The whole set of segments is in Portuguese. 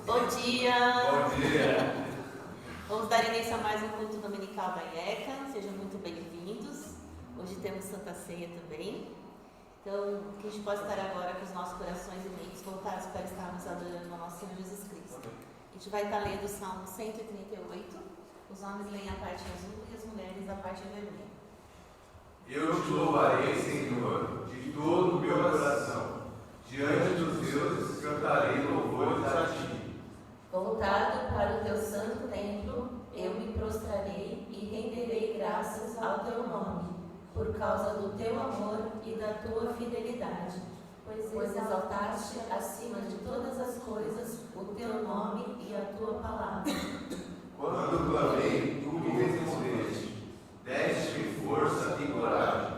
Bom dia! Bom dia! Vamos dar início a mais um culto dominical da IECA. Sejam muito bem-vindos. Hoje temos Santa Ceia também. Então, que a gente possa estar agora com os nossos corações e mentes voltados para estarmos adorando ao nosso Senhor Jesus Cristo. A gente vai estar lendo o Salmo 138. Os homens leem a parte azul e as mulheres a parte vermelha. Eu te louvarei, Senhor, de todo o meu coração. Diante dos deuses cantarei louvores a ti. Voltado para o teu santo templo, eu me prostrarei e renderei graças ao teu nome, por causa do teu amor e da tua fidelidade. Pois exaltaste acima de todas as coisas o teu nome e a tua palavra. Quando clamei, tu me respondeste. Deste-me força e coragem.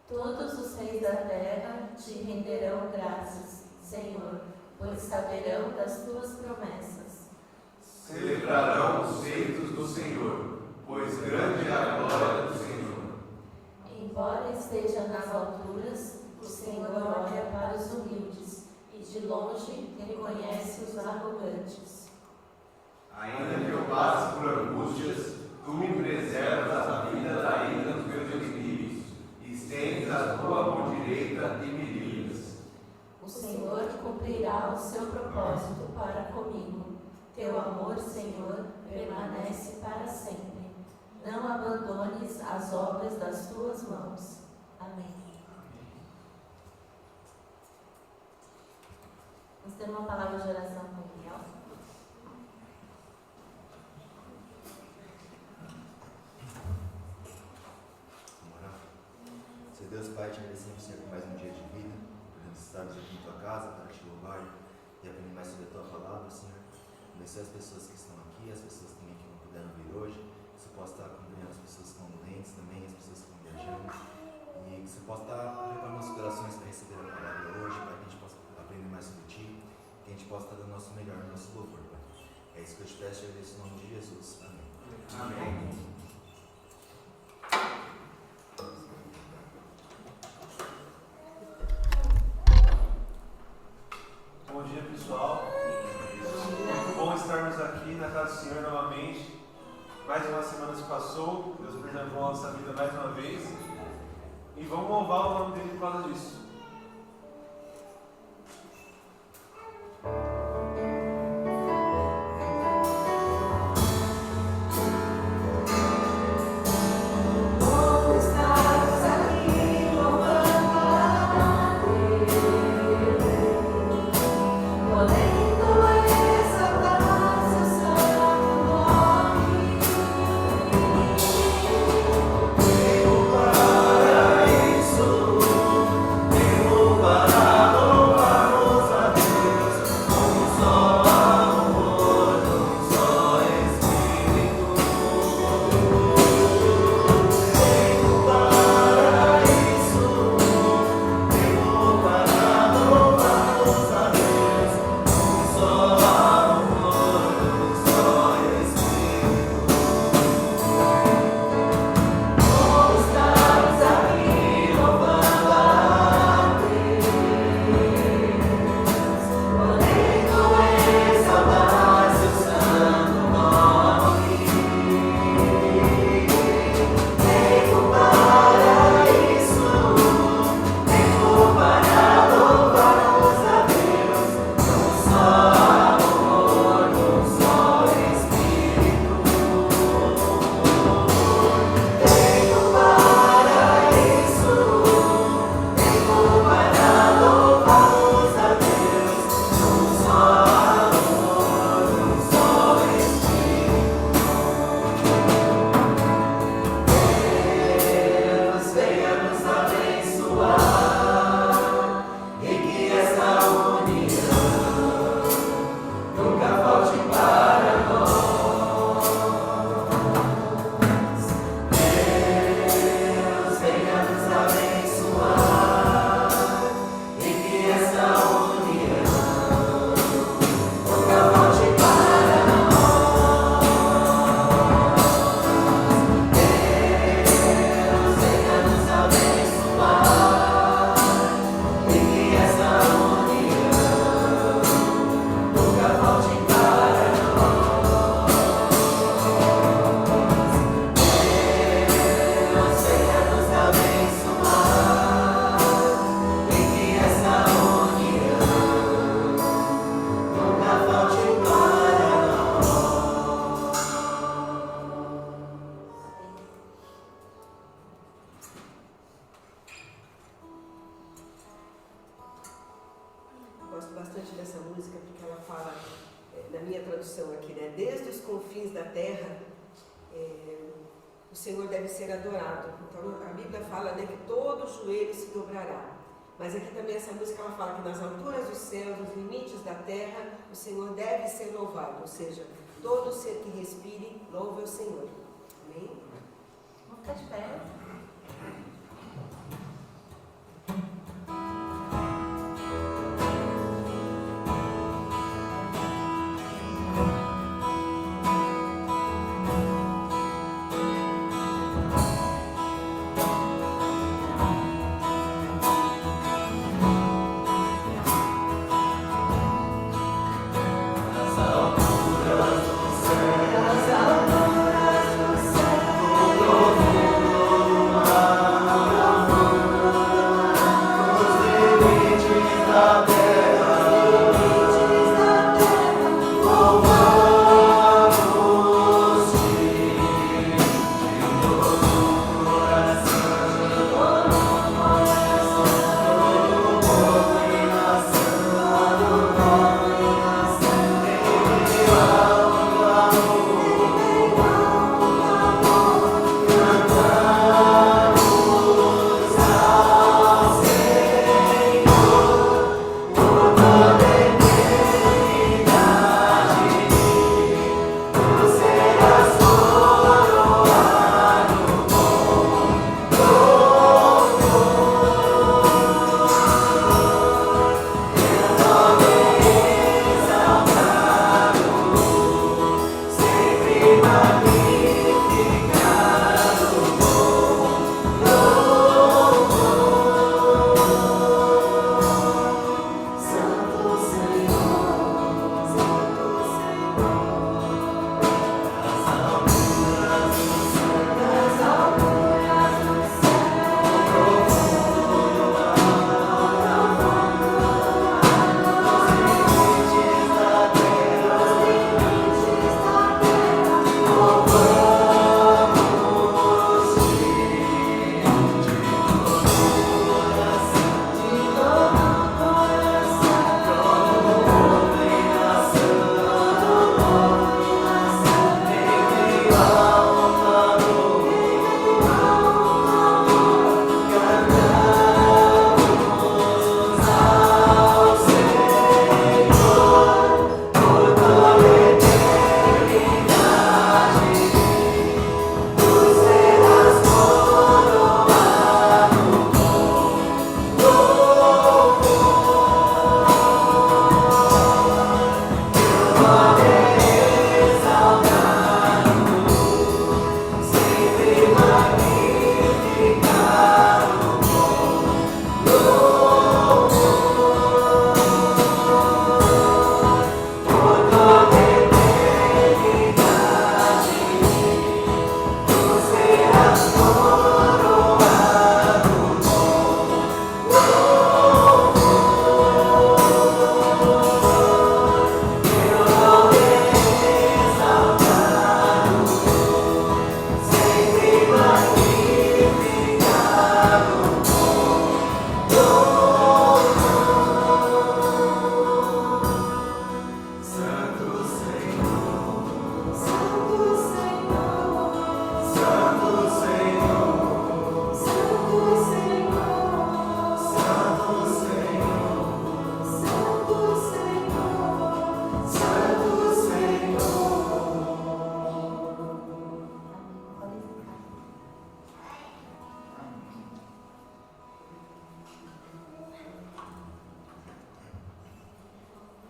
Todos os reis da terra te renderão graças, Senhor, pois saberão das tuas promessas. Celebrarão os feitos do Senhor, pois grande é a glória do Senhor. Embora esteja nas alturas, o Senhor olha para os humildes e de longe reconhece os arrogantes. Ainda que eu passe por angústias, tu me preservas a vida da ira dos meus inimigos, e estendes a tua mão direita e me livras. O Senhor cumprirá o seu propósito para comigo. Teu amor, Senhor, permanece para sempre. Não abandones as obras das tuas mãos. Amém. Vamos ter uma palavra de oração com o Miguel. Deus Pai, te agradecemos, Senhor, por mais um dia de vida, podemos estarmos aqui em tua casa para te louvar e aprender mais sobre a tua palavra, Senhor. Abençoe as pessoas que estão aqui, as pessoas também que não puderam vir hoje, que você possa estar acompanhando as pessoas que estão doentes também, as pessoas que estão viajando, e que você possa estar preparando nossos corações para receber a palavra hoje, para que a gente possa aprender mais sobre ti, que a gente possa estar dando o nosso melhor no nosso louvor, Pai. É isso que eu te peço e agradeço em nome de Jesus. Amém. Amém. Bom dia, pessoal. Muito bom estarmos aqui na casa do Senhor novamente. Mais uma semana se passou, Deus preservou a nossa vida mais uma vez. E vamos louvar o nome dele por causa disso. Para isso gosto bastante dessa música porque ela fala, na minha tradução aqui, né? Desde os confins da terra, o Senhor deve ser adorado. Então a Bíblia fala, né, que todo joelho se dobrará. Mas aqui também essa música ela fala que nas alturas dos céus, nos limites da terra, o Senhor deve ser louvado. Ou seja, todo ser que respire, louve o Senhor. Amém? Vamos ficar de pé.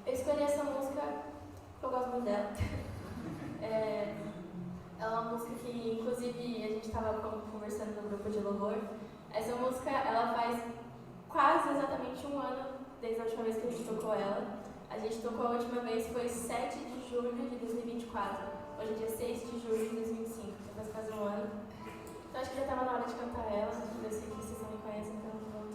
Eu escolhi essa música porque eu gosto muito dela. Ela é uma música que, inclusive, a gente estava conversando no grupo de louvor. Essa música, ela faz quase exatamente um ano desde a última vez que a gente tocou ela. A gente tocou a última vez, foi 7 de julho de 2024. Hoje é dia 6 de julho de 2025, então faz quase um ano. Então acho que já estava na hora de cantar ela. Eu sei que vocês não me conhecem, então vou cantar.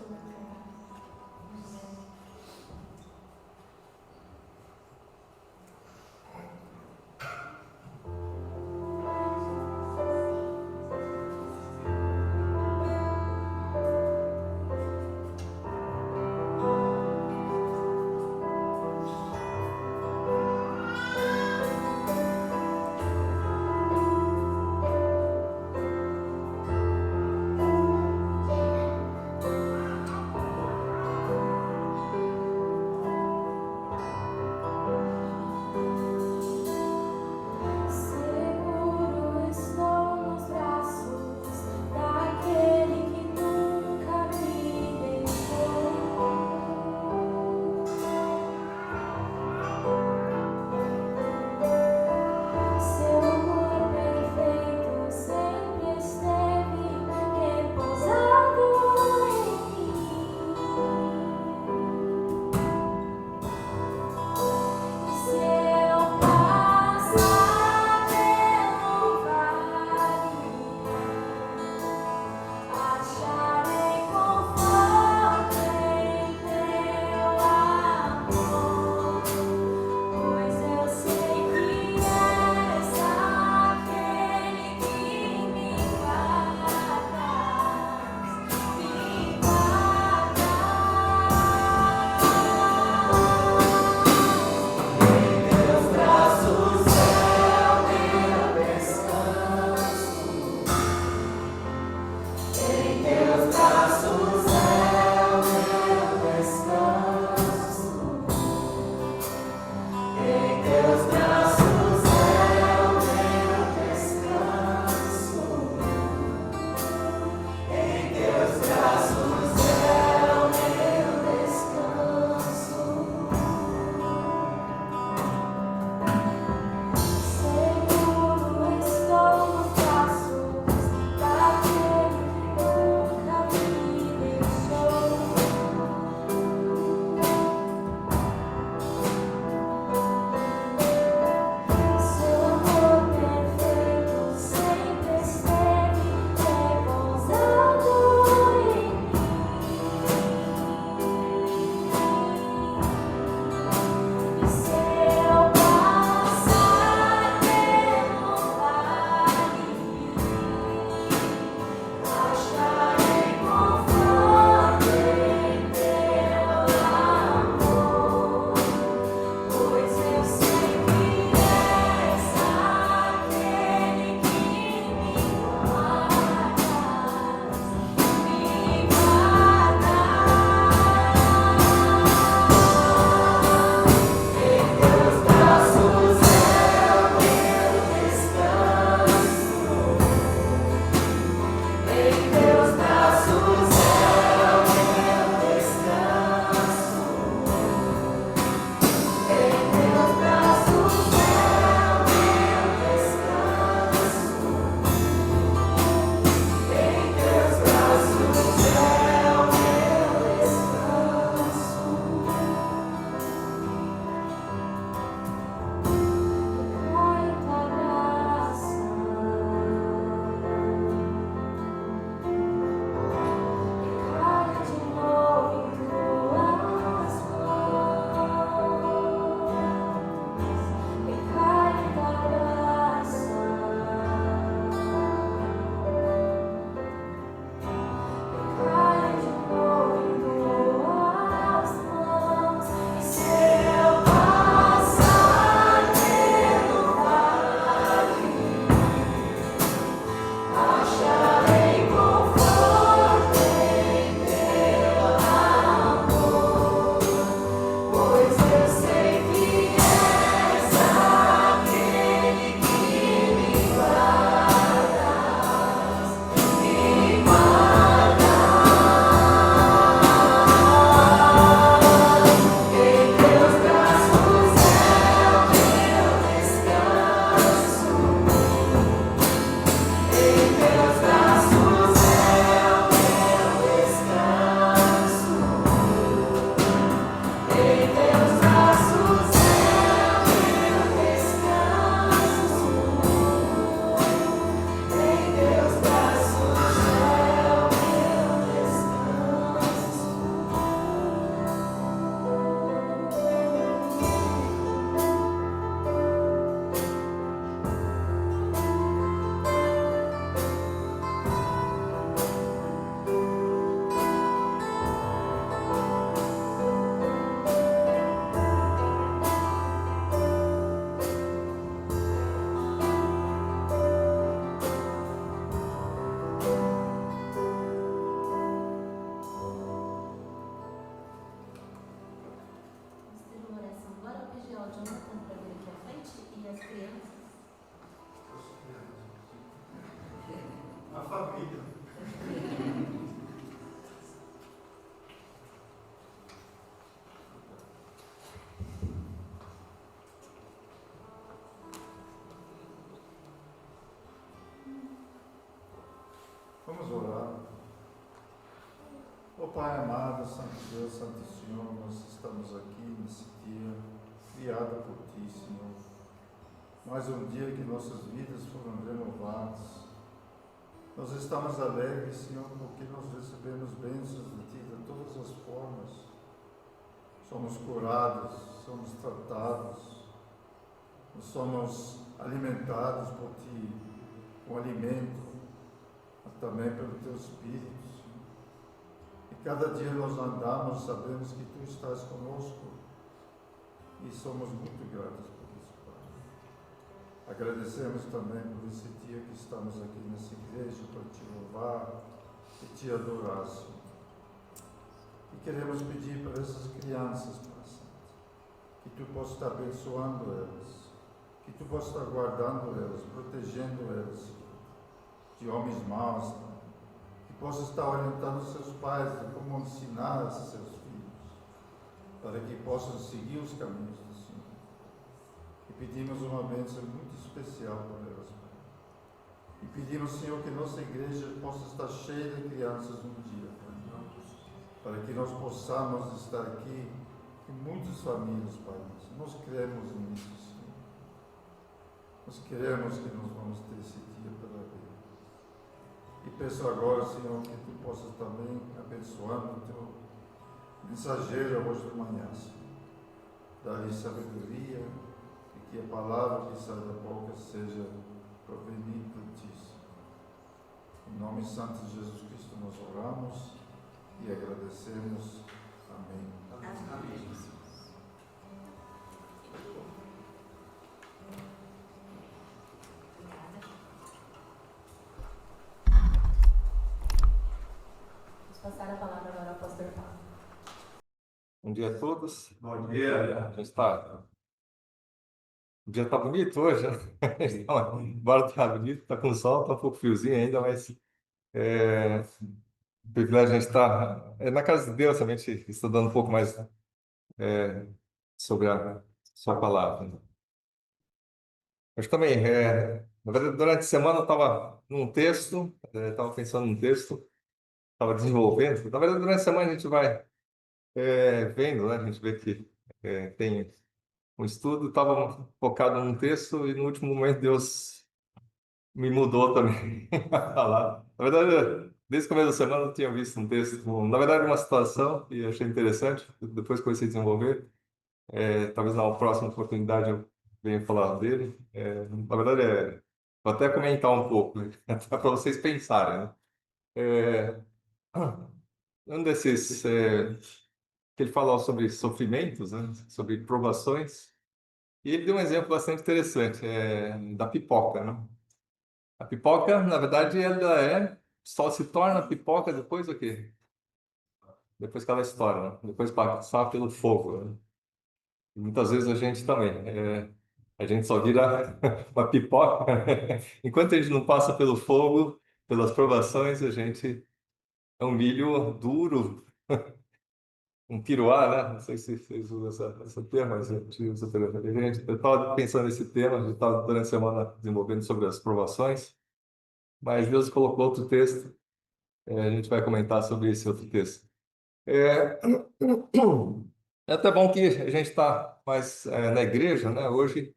vida. Vamos orar. Ó Pai amado, Santo Deus, Santo Senhor, nós estamos aqui nesse dia, criado por Ti, Senhor. Mais um dia que nossas vidas foram renovadas. Nós estamos alegres, Senhor, porque nós recebemos bênçãos de Ti de todas as formas. Somos curados, somos tratados, nós somos alimentados por Ti, com alimento, mas também pelo Teu Espírito, Senhor. E cada dia nós andamos, sabemos que Tu estás conosco e somos muito gratos por isso, Pai. Agradecemos também por esse dia que estamos aqui nessa igreja para Te louvar e Te adorar, Senhor. E queremos pedir para essas crianças, Pai Santo, que Tu possa estar abençoando elas, que Tu possa estar guardando elas, protegendo elas, Senhor, de homens maus, Pai. Que possa estar orientando seus pais de como ensinar a seus filhos, para que possam seguir os caminhos do Senhor. E pedimos uma bênção muito especial por elas, Pai. E pedimos, Senhor, que nossa igreja possa estar cheia de crianças um dia, Pai, para que nós possamos estar aqui em muitas famílias, Pai. Nós cremos nisso, Senhor. Nós queremos que nós vamos ter esse dia para ver. E peço agora, Senhor, que Tu possas também abençoando o Teu mensageiro hoje de manhã, Senhor. Dar-lhe sabedoria e que a palavra que sai da boca seja proveniente de Ti, Senhor. Em nome santo de Jesus Cristo nós oramos e agradecemos. Amém. Amém. Vamos passar a palavra agora ao pastor Paulo. Bom dia a todos. Bom dia. A gente está. O dia está bonito hoje, né? Embora está bonito, está com sol, está um pouco friozinho ainda, mas é privilégio a gente estar na casa de Deus, também estudando um pouco mais sobre a sua palavra. Mas também, na verdade, durante a semana eu estava num texto, estava pensando num texto, estava desenvolvendo. Na verdade, durante a semana a gente vai vendo, né? A gente vê que tem um estudo, estava focado num texto e no último momento Deus me mudou também a falar. Na verdade, desde o começo da semana eu tinha visto um texto, na verdade uma situação e achei interessante, depois comecei a desenvolver. Talvez na próxima oportunidade eu venha falar dele. Na verdade, vou até comentar um pouco, para vocês pensarem, né? Um desses que ele falou sobre sofrimentos, né? Sobre provações, e ele deu um exemplo bastante interessante, da pipoca, né? A pipoca, na verdade, ela só se torna pipoca depois do quê? Depois que ela estoura, né? Depois passar pelo fogo, né? E muitas vezes a gente também, a gente só vira uma pipoca, enquanto a gente não passa pelo fogo, pelas provações, a gente é um milho duro, um piruá, né? Não sei se vocês usam esse termo, mas a gente usa pela gente. Eu estava pensando nesse tema, a gente estava durante a semana desenvolvendo sobre as provações, mas Deus colocou outro texto, a gente vai comentar sobre esse outro texto. É até bom que a gente está mais na igreja, né? Hoje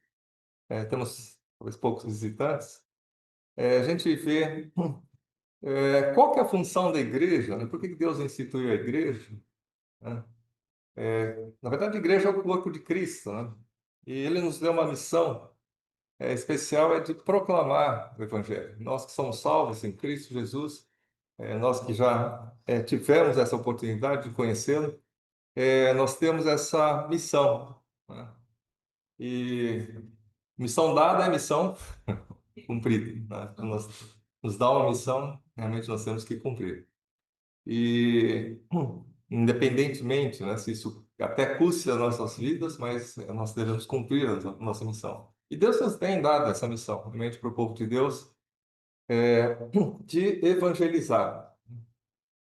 temos talvez poucos visitantes. A gente vê qual que é a função da igreja, né? Por que Deus instituiu a igreja, né? Na verdade, a igreja é o corpo de Cristo, né? E Ele nos deu uma missão especial, de proclamar o Evangelho. Nós que somos salvos em Cristo Jesus, nós que já tivemos essa oportunidade de conhecê-lo, nós temos essa missão, né? E missão dada é missão cumprida, né? Então, nos dá uma missão, realmente nós temos que cumprir. E independentemente, né, se isso até custe as nossas vidas, mas nós devemos cumprir a nossa missão. E Deus nos tem dado essa missão, realmente para o povo de Deus, de evangelizar.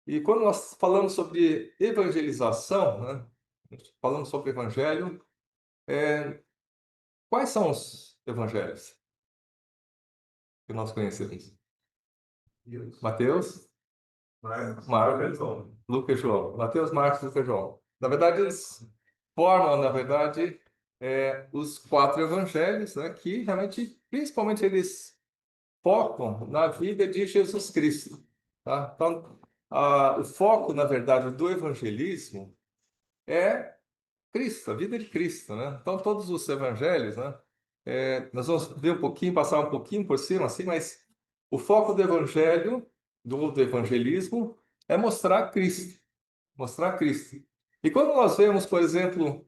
E quando nós falamos sobre evangelização, né, falamos sobre evangelho, quais são os evangelhos que nós conhecemos? Mateus, Marcos, Lucas e João. Mateus, Marcos, Lucas e João. Na verdade, eles formam, na verdade, os 4 evangelhos, né, que realmente, principalmente, eles focam na vida de Jesus Cristo. Tá? Então, o foco, na verdade, do evangelismo é Cristo, a vida de Cristo, né? Então, todos os evangelhos, né? Nós vamos ver um pouquinho, passar um pouquinho por cima, assim, mas o foco do evangelho, do evangelismo, é mostrar Cristo, mostrar Cristo. E quando nós vemos, por exemplo,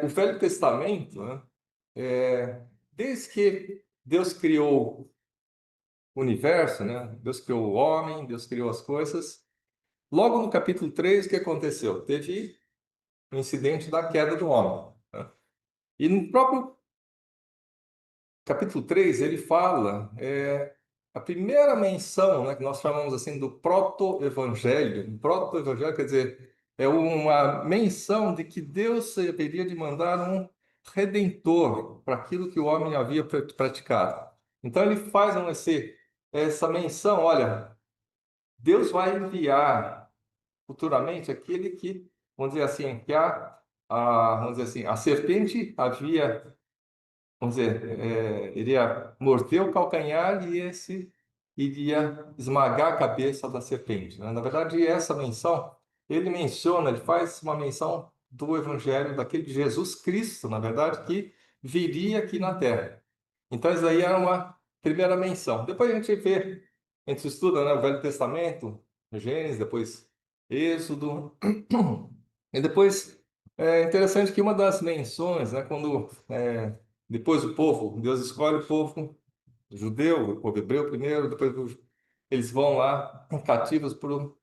o Velho Testamento, né? Desde que Deus criou o universo, né? Deus criou o homem, Deus criou as coisas. Logo no capítulo 3, o que aconteceu? Teve o incidente da queda do homem, né? E no próprio capítulo 3, ele fala a primeira menção, né, que nós chamamos assim do proto-evangelho. Proto-evangelho quer dizer, é uma menção de que Deus haveria de mandar um redentor para aquilo que o homem havia praticado. Então ele faz essa menção, olha, Deus vai enviar futuramente aquele que, vamos dizer assim, que vamos dizer assim, a serpente havia, vamos dizer, iria morder o calcanhar e esse iria esmagar a cabeça da serpente, né? Na verdade, essa menção, ele faz uma menção do Evangelho daquele Jesus Cristo, na verdade, que viria aqui na Terra. Então, isso aí era uma primeira menção. Depois a gente vê, a gente estuda, né, o Velho Testamento, Gênesis, depois Êxodo, e depois é interessante que uma das menções, né, quando depois o povo, Deus escolhe o povo judeu, o povo hebreu primeiro, depois eles vão lá cativos para o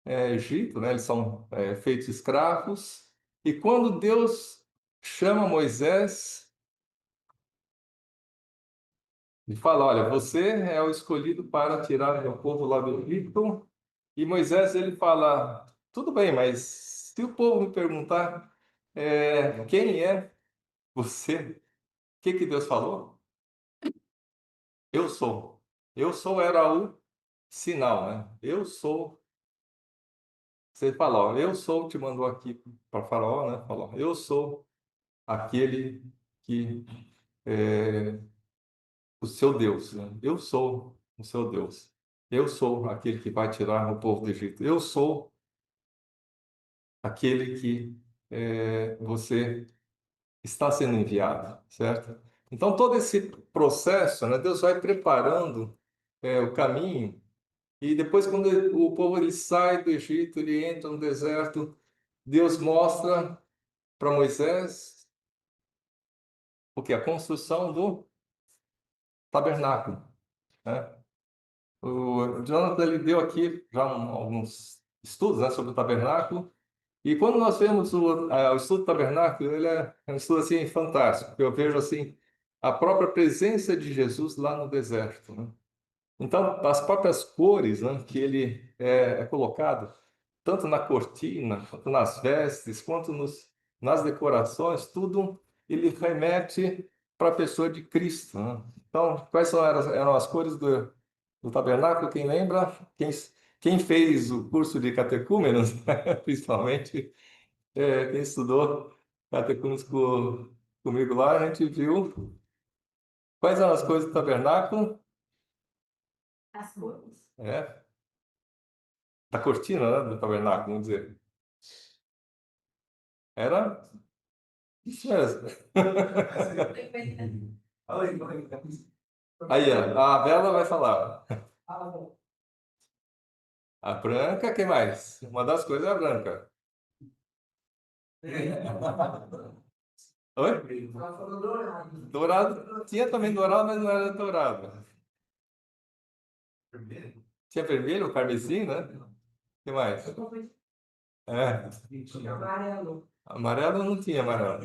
Egito, né, eles são feitos escravos, e quando Deus chama Moisés e fala, olha, você é o escolhido para tirar o meu povo lá do Egito, e Moisés ele fala, tudo bem, mas se o povo me perguntar quem é você, o que que Deus falou? Eu sou. Eu sou era o sinal, né? Eu sou. Você fala, ó, eu sou, te mandou aqui para Faraó, né? Falou, eu sou aquele que é o seu Deus, né? Eu sou o seu Deus. Eu sou aquele que vai tirar o povo do Egito. Eu sou aquele que você está sendo enviado, certo? Então, todo esse processo, né, Deus vai preparando o caminho, e depois, quando o povo ele sai do Egito, ele entra no deserto, Deus mostra para Moisés o que? A construção do tabernáculo, né? O Jonathan ele deu aqui já alguns estudos, né, sobre o tabernáculo. E quando nós vemos o estudo do tabernáculo, ele é um estudo assim fantástico, porque eu vejo assim a própria presença de Jesus lá no deserto, né? Então, as próprias cores, né, que ele é colocado, tanto na cortina, quanto nas vestes, quanto nas decorações, tudo ele remete para a pessoa de Cristo, né? Então, eram as cores do tabernáculo? Quem lembra? Quem fez o curso de catecúmenos, principalmente, quem estudou catecúmenos comigo lá, a gente viu quais eram as cores do tabernáculo. As cores. Da cortina, né, do tabernáculo, vamos dizer. Era isso mesmo. Aí, ó, a Bela vai falar. A branca, que mais? Uma das coisas é a branca. Oi? Dourado. Tinha também dourado, mas não era dourado. Tinha vermelho, o carmesim, né? O que mais? Amarelo. Amarelo não tinha amarelo.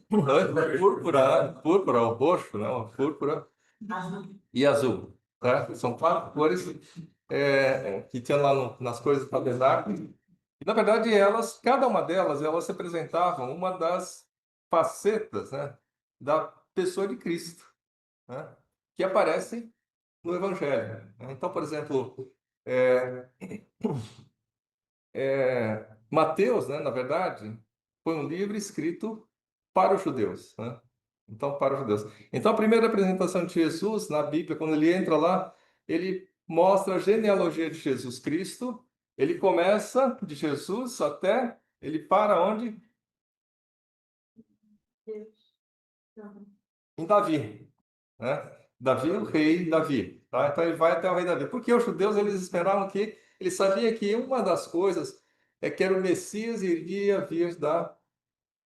Púrpura, púrpura, o roxo, não, púrpura e azul, tá? São quatro cores que tinha lá nas coisas do tabernáculo. E, na verdade, cada uma delas, elas representavam uma das facetas, né, da pessoa de Cristo, né, que aparecem no Evangelho. Então, por exemplo, é, Mateus, né, na verdade, foi um livro escrito para os judeus, né? Então, para os judeus. Então, a primeira apresentação de Jesus na Bíblia, quando ele entra lá, ele mostra a genealogia de Jesus Cristo. Ele começa de Jesus até ele para onde? Em Davi, né? Davi, o rei Davi, tá? Então ele vai até o rei Davi. Porque os judeus eles esperavam que eles sabiam que uma das coisas é que era o Messias iria vir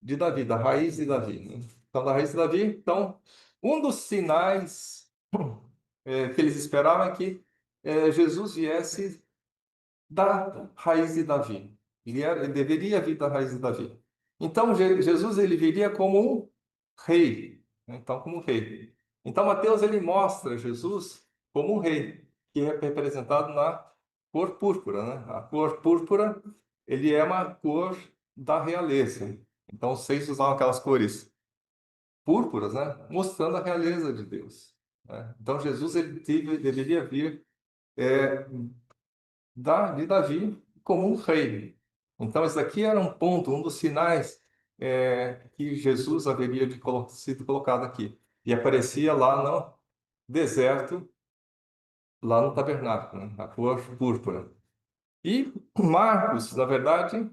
de Davi, da raiz de Davi, né? Então, da raiz de Davi, então, um dos sinais que eles esperavam é que Jesus viesse da raiz de Davi. Ele deveria vir da raiz de Davi. Então, Jesus ele viria como um rei, né? Então, como um rei. Então, Mateus ele mostra Jesus como um rei, que é representado na cor púrpura, né? A cor púrpura, ele é uma cor da realeza. Então, os seis usavam aquelas cores púrpuras, né? Mostrando a realeza de Deus, né? Então, Jesus deveria vir é, de Davi como um rei. Então, esse daqui era um ponto, um dos sinais que Jesus haveria sido colocado aqui. E aparecia lá no deserto, lá no tabernáculo, né? A cor púrpura. E Marcos, na verdade,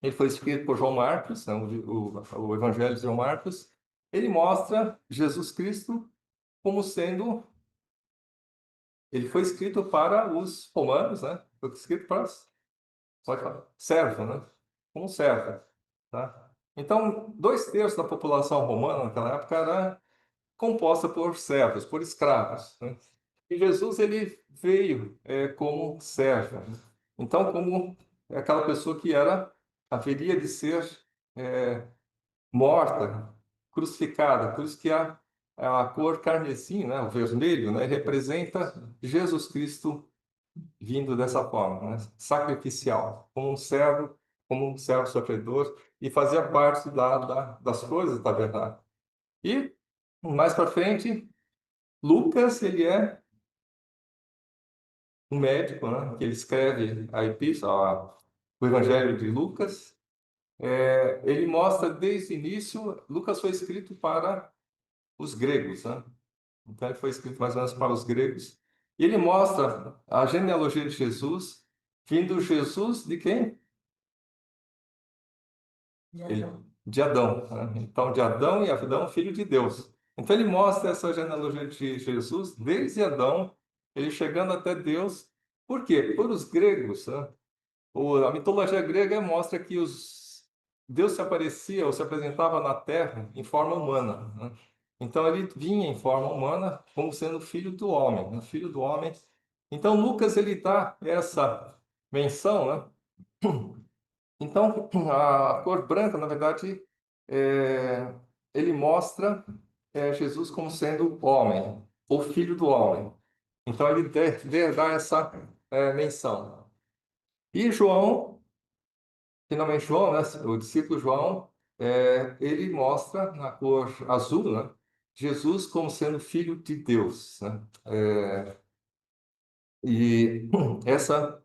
ele foi escrito por João Marcos, né? O Evangelho de João Marcos. Ele mostra Jesus Cristo como sendo. Ele foi escrito para os romanos, né? Foi escrito para pode falar, servo, né? Como servo, tá? Então, dois terços da população romana naquela época era composta por servos, por escravos, né? E Jesus ele veio como servo, né? Então, como aquela pessoa que haveria de ser é, morta, crucificada, por isso que a cor carmesim, né, o vermelho, né, representa Jesus Cristo vindo dessa forma, né? Sacrificial, como um servo sofredor, e fazia parte das coisas da verdade. E mais para frente, Lucas, ele é um médico, né? Que ele escreve a epístola, o Evangelho de Lucas. Ele mostra desde o início, Lucas foi escrito para os gregos, né? Então ele foi escrito mais ou menos para os gregos. E ele mostra a genealogia de Jesus, vindo Jesus de quem? De Adão, né? Então, de Adão e Adão, filho de Deus. Então, ele mostra essa genealogia de Jesus desde Adão, ele chegando até Deus. Por quê? Por os gregos, né? A mitologia grega mostra que Deus se aparecia ou se apresentava na Terra em forma humana, né? Então, ele vinha em forma humana como sendo filho do homem, né? Filho do homem. Então, Lucas, ele dá essa menção, né? Então, a cor branca, na verdade, é, ele mostra Jesus como sendo homem, ou filho do homem. Então, ele dá essa menção. E João, finalmente João, né, o discípulo João, ele mostra na cor azul, né, Jesus como sendo filho de Deus, né? E essa,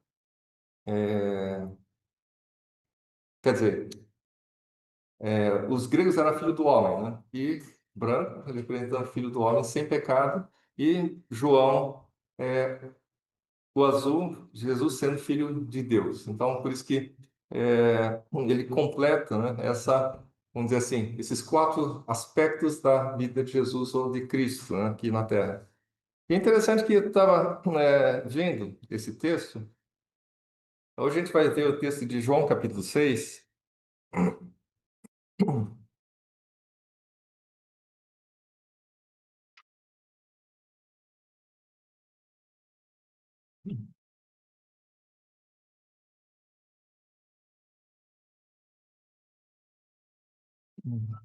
quer dizer, os gregos eram filho do homem, né? E branco, representando filho do homem sem pecado, e João, o azul, Jesus sendo filho de Deus. Então, por isso que ele completa, né, vamos dizer assim, esses quatro aspectos da vida de Jesus ou de Cristo, né, aqui na Terra. E é interessante que eu estava vendo esse texto. Hoje a gente vai ver o texto de João, capítulo 6. Na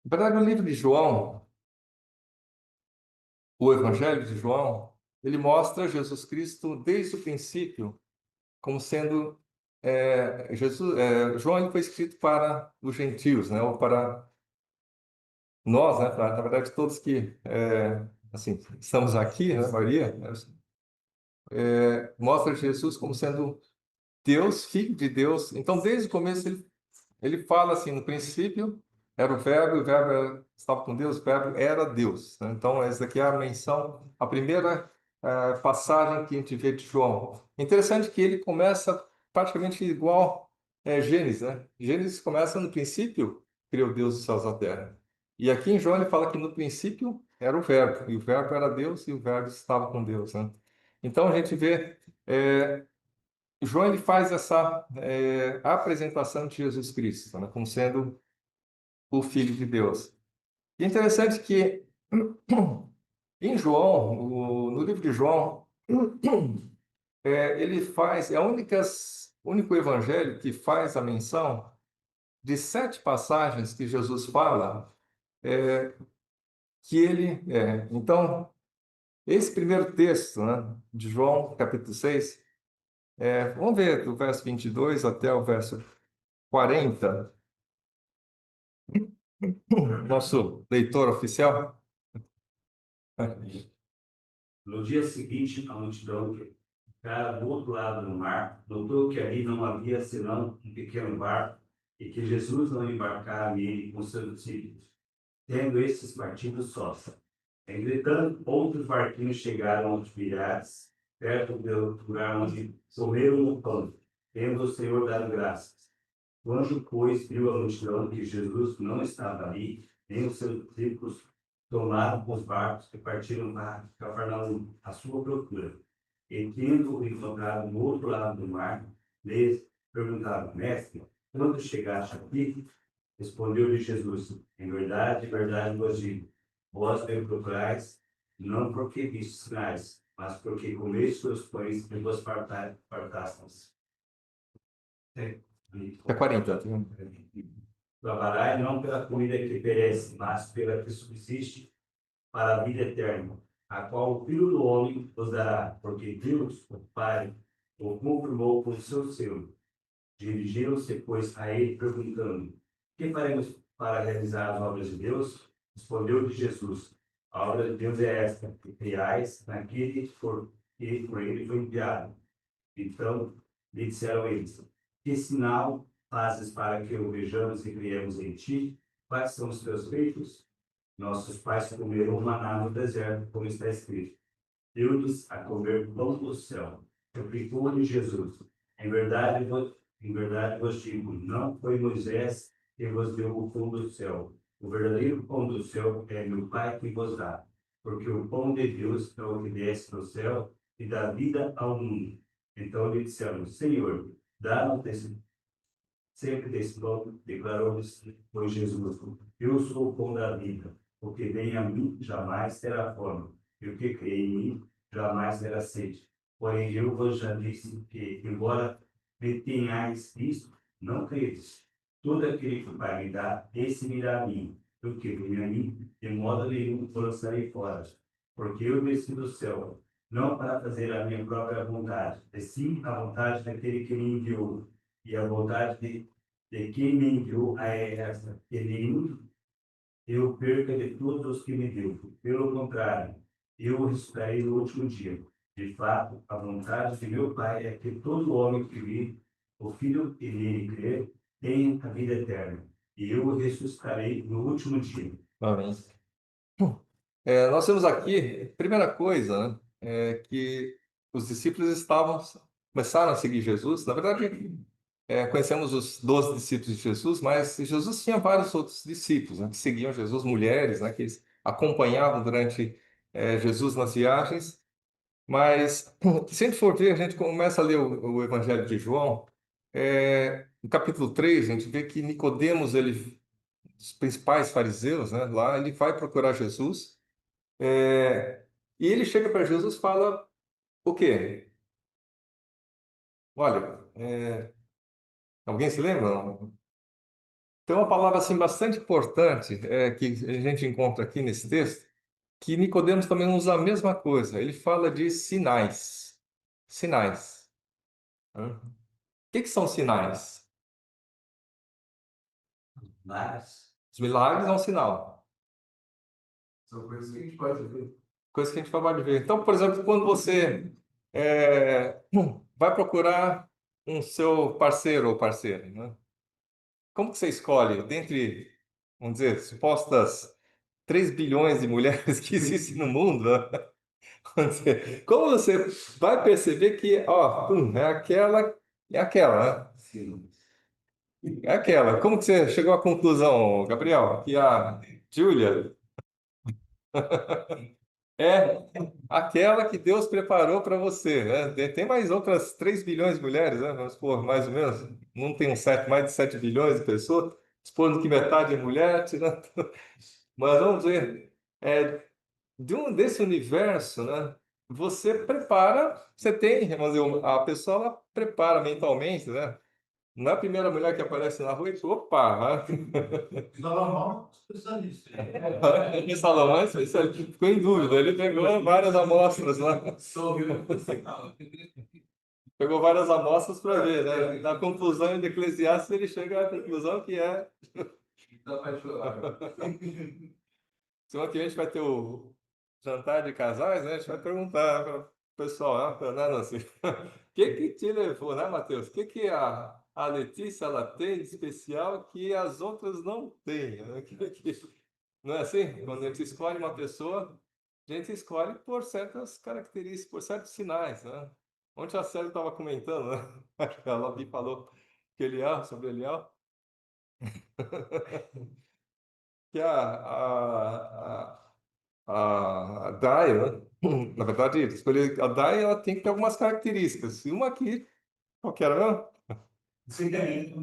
verdade, o livro de João, o Evangelho de João, ele mostra Jesus Cristo desde o princípio como sendo João ele foi escrito para os gentios, né, ou para nós, né, na verdade todos que assim estamos aqui, né, Maria, né, mostra Jesus como sendo Deus, Filho de Deus. Então, desde o começo ele fala assim, no princípio era o verbo estava com Deus, o verbo era Deus, né? Então, essa daqui é a menção, a primeira passagem que a gente vê de João. Interessante que ele começa praticamente igual Gênesis, né? Gênesis começa no princípio, criou Deus os céus e a terra. E aqui em João ele fala que no princípio era o verbo, e o verbo era Deus, e o verbo estava com Deus, né? Então, a gente vê... João ele faz essa apresentação de Jesus Cristo, né, como sendo o Filho de Deus. E é interessante que em João, no livro de João, ele faz, o único evangelho que faz a menção de 7 passagens que Jesus fala que ele é. Então, esse primeiro texto, né, de João, capítulo 6, vamos ver do verso 22 até o verso 40. Nosso leitor oficial. No dia seguinte, a multidão que ficara do outro lado do mar notou que ali não havia senão um pequeno barco e que Jesus não embarcara nele com seus discípulos, tendo esses partido sós. Entretanto, outros barquinhos chegaram aos milhares, perto do lugar onde comeram o pão, tendo o Senhor dado graças. Quando, pois, viu a multidão que Jesus não estava ali, nem os seus discípulos, tomaram os barcos e partiram para Cafarnaum, à sua procura. E, tendo-o encontrado no outro lado do mar, lhes perguntaram: Mestre, quando chegaste aqui? Respondeu-lhe Jesus: Em verdade vos digo, vós me procurais, não porque vistes sinais, mas porque comeste os pães e vos fartastes. É 40. Trabalhai não pela comida que perece, mas pela que subsiste para a vida eterna, a qual o Filho do Homem vos dará, porque Deus, o Pai, o confirmou com o seu selo. Dirigiram-se, pois, a ele, perguntando: Que faremos para realizar as obras de Deus? Respondeu-lhe Jesus: A obra de Deus é esta, que criais naquele que por ele foi enviado. Então lhe disseram eles: Que sinal fazes para que o vejamos e criemos em ti? Quais são os teus feitos? Nossos pais comeram o maná no deserto, como está escrito: Deu-lhes a comer pão do céu. Replicou-lhe Jesus: Em verdade vos digo, não foi Moisés que vos deu o pão do céu. O verdadeiro pão do céu é meu Pai que vos dá. Porque o pão de Deus é o que desce do céu e dá vida ao mundo. Então lhe disseram: Senhor, dá-nos sempre desse pão. Declarou-lhes, pois, Jesus: Eu sou o pão da vida. O que vem a mim jamais terá fome, e o que crê em mim jamais terá sede. Porém, eu vos já disse que, embora me tenhais visto, não credes. Todo aquele que o Pai me dá, esse virá a mim. O que vem a mim, de modo nenhum o lançarei fora. Porque eu desci do céu, não para fazer a minha própria vontade, e sim a vontade daquele que me enviou. E a vontade de quem me enviou é esta, que nenhum eu perca de todos os que me deu. Pelo contrário, eu o ressuscitarei no último dia. De fato, a vontade de meu Pai é que todo homem que vir, o Filho e nele crer, tenha a vida eterna. E eu o ressuscitarei no último dia. Amém. Nós temos aqui, primeira coisa, né, que os discípulos começaram a seguir Jesus. Na verdade, conhecemos os 12 discípulos de Jesus, mas Jesus tinha vários outros discípulos, né, que seguiam Jesus, mulheres, né, que eles acompanhavam durante Jesus nas viagens. Mas, se a gente for ver, a gente começa a ler o Evangelho de João, no capítulo 3, a gente vê que Nicodemos, os principais fariseus, né, lá, ele vai procurar Jesus, e ele chega para Jesus e fala o quê? Olha, Alguém se lembra? Não? Tem uma palavra assim bastante importante que a gente encontra aqui nesse texto, que Nicodemos também usa a mesma coisa. Ele fala de sinais. Sinais. Hã? O que são sinais? Mas, Os milagres é um sinal. São coisas que a gente pode ver. Coisa que a gente pode ver. Então, por exemplo, quando você vai procurar um seu parceiro ou parceira, né? Como que você escolhe dentre, vamos dizer, supostas 3 bilhões de mulheres que existem no mundo, né? Como você vai perceber que, ó, é aquela, né? Sim. É aquela. Como que você chegou à conclusão, Gabriel, que a Júlia é aquela que Deus preparou para você, né? Tem mais outras 3 bilhões de mulheres, né? Vamos supor, mais ou menos. Não tem mais de 7 bilhões de pessoas, supondo que metade é mulher, tirando. Mas vamos ver. Desse universo, né? Você tem, vamos dizer, a pessoa ela prepara mentalmente, né? Na primeira mulher que aparece na rua, e, opa, Salomão, especialista. o Salomão é especialista, ficou em dúvida, ele pegou várias amostras lá, pegou várias amostras para ver, né? Na conclusão de Eclesiastes, ele chega à conclusão que é. Então vai chorar. Semana que vem a gente vai ter o jantar de casais, né? A gente vai perguntar para o pessoal, né, assim, o que te levou, né, Matheus? O que a Letícia ela tem de especial que as outras não têm, né? Não é assim? Quando a gente escolhe uma pessoa, a gente escolhe por certas características, por certos sinais, né? Ontem a Célia estava comentando, né? A Labi falou que sobre Eliel, que a Dai, né? Na verdade, escolher a Dai, ela tem que ter algumas características. E uma aqui, qual que era mesmo?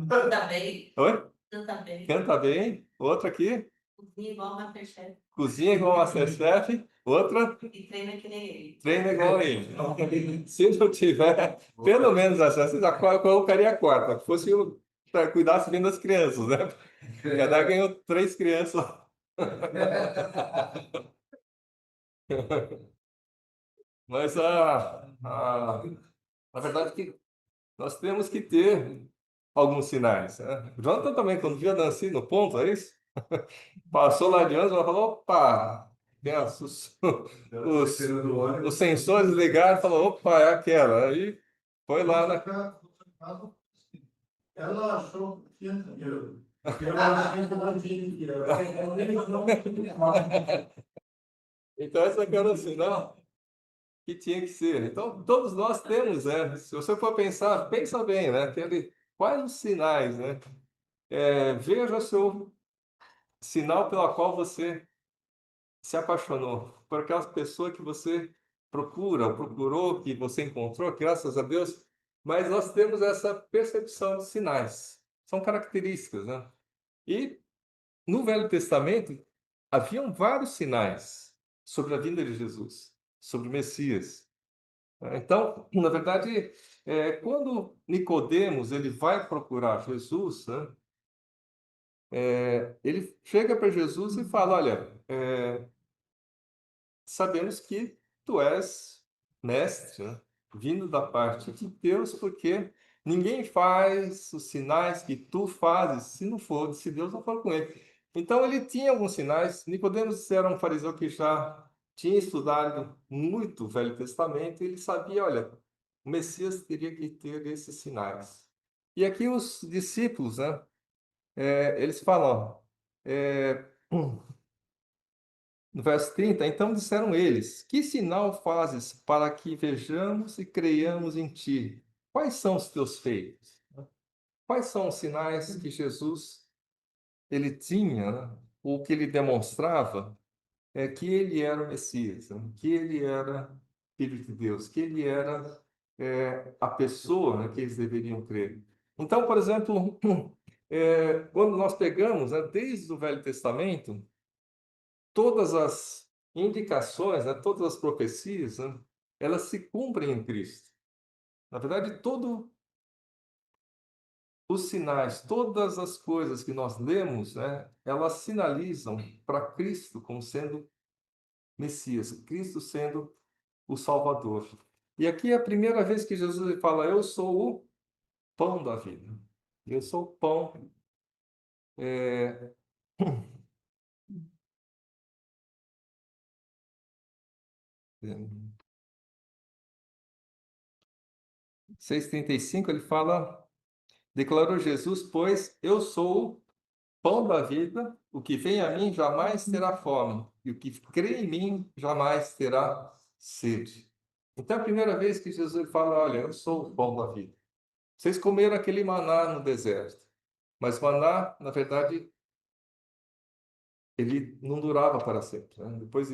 Canta bem. Oi? Canta bem. Canta bem. Outra aqui, Cozinha igual o Masterchef. cozinha igual a Masterchef. Outra, E treina que nem ele. treina igual a ele. Então, se não tiver, pelo menos essa, eu colocaria a quarta. Que fosse cuidasse bem das crianças, né? Cada ganhou 3 crianças. Mas na verdade que nós temos que ter alguns sinais, né? O Jonathan também, quando viu a Nancy no ponto, é isso? Passou lá adiante, ela falou, opa, tem os sensores ligaram, falou, opa, é aquela. Aí foi lá, né? Ela achou que tinha dinheiro. Eu achei que não tinha dinheiro. Então essa que era o sinal que tinha que ser. Então todos nós temos, né? Se você for pensar, pensa bem, né? Quais os sinais, né? Veja o seu sinal pela qual você se apaixonou, por aquela pessoa que você procura, ou procurou, que você encontrou, graças a Deus. Mas nós temos essa percepção de sinais. São características, né? E no Velho Testamento haviam vários sinais sobre a vinda de Jesus, sobre o Messias. Então, na verdade, quando Nicodemos ele vai procurar Jesus, né? Ele chega para Jesus e fala: olha, sabemos que tu és mestre, né? Vindo da parte de Deus, porque ninguém faz os sinais que tu fazes se Deus não for com ele. Então ele tinha alguns sinais. Nicodemos era um fariseu que já tinha estudado muito o Velho Testamento, e ele sabia, olha, o Messias teria que ter esses sinais. E aqui os discípulos, né, eles falam, no verso 30, então disseram eles: que sinal fazes para que vejamos e creiamos em ti? Quais são os teus feitos? Quais são os sinais que Jesus ele tinha, né? Ou que ele demonstrava que ele era o Messias, né? Que ele era filho de Deus, que ele era a pessoa, né, que eles deveriam crer. Então, por exemplo, quando nós pegamos, né, desde o Velho Testamento, todas as indicações, né, todas as profecias, né, elas se cumprem em Cristo. Na verdade, todo os sinais, todas as coisas que nós lemos, né, elas sinalizam para Cristo como sendo Messias, Cristo sendo o Salvador. E aqui é a primeira vez que Jesus ele fala: Eu sou o pão da vida. Eu sou o pão. É... 6,35 ele fala: Declarou Jesus, pois eu sou o pão da vida, o que vem a mim jamais terá fome, e o que crê em mim jamais terá sede. Então é a primeira vez que Jesus ele fala: Olha, eu sou o pão da vida. Vocês comeram aquele maná no deserto, mas maná, na verdade, ele não durava para sempre, né? Depois,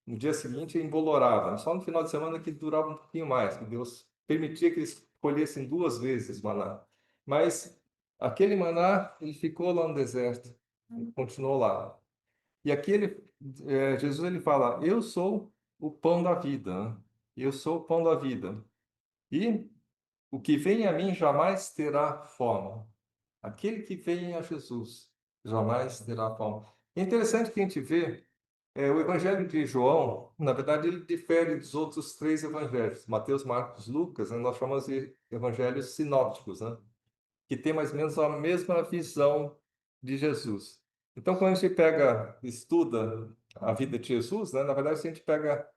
no dia seguinte, embolorava. Só no final de semana que durava um pouquinho mais, que Deus permitia que eles colhessem 2 vezes maná. Mas aquele maná, ele ficou lá no deserto, continuou lá. E aqui Jesus ele fala: Eu sou o pão da vida, né? Eu sou o pão da vida. E o que vem a mim jamais terá fome. Aquele que vem a Jesus jamais terá fome. É interessante que a gente vê o Evangelho de João, na verdade, ele difere dos outros 3 evangelhos, Mateus, Marcos, Lucas, né? Nós chamamos de evangelhos sinópticos, né? Que tem mais ou menos a mesma visão de Jesus. Então, quando a gente estuda a vida de Jesus, né? Na verdade, se a gente pega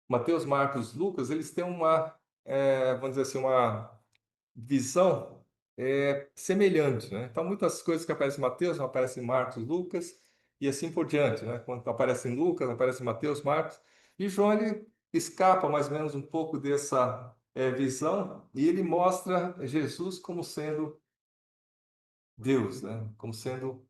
Mateus, Marcos, Lucas, eles têm vamos dizer assim, uma visão semelhante, né? Então, muitas coisas que aparecem em Mateus aparecem em Marcos, Lucas e assim por diante, né? Quando aparece em Lucas, aparece em Mateus, Marcos. E João, ele escapa mais ou menos um pouco dessa visão e ele mostra Jesus como sendo Deus, né? Como sendo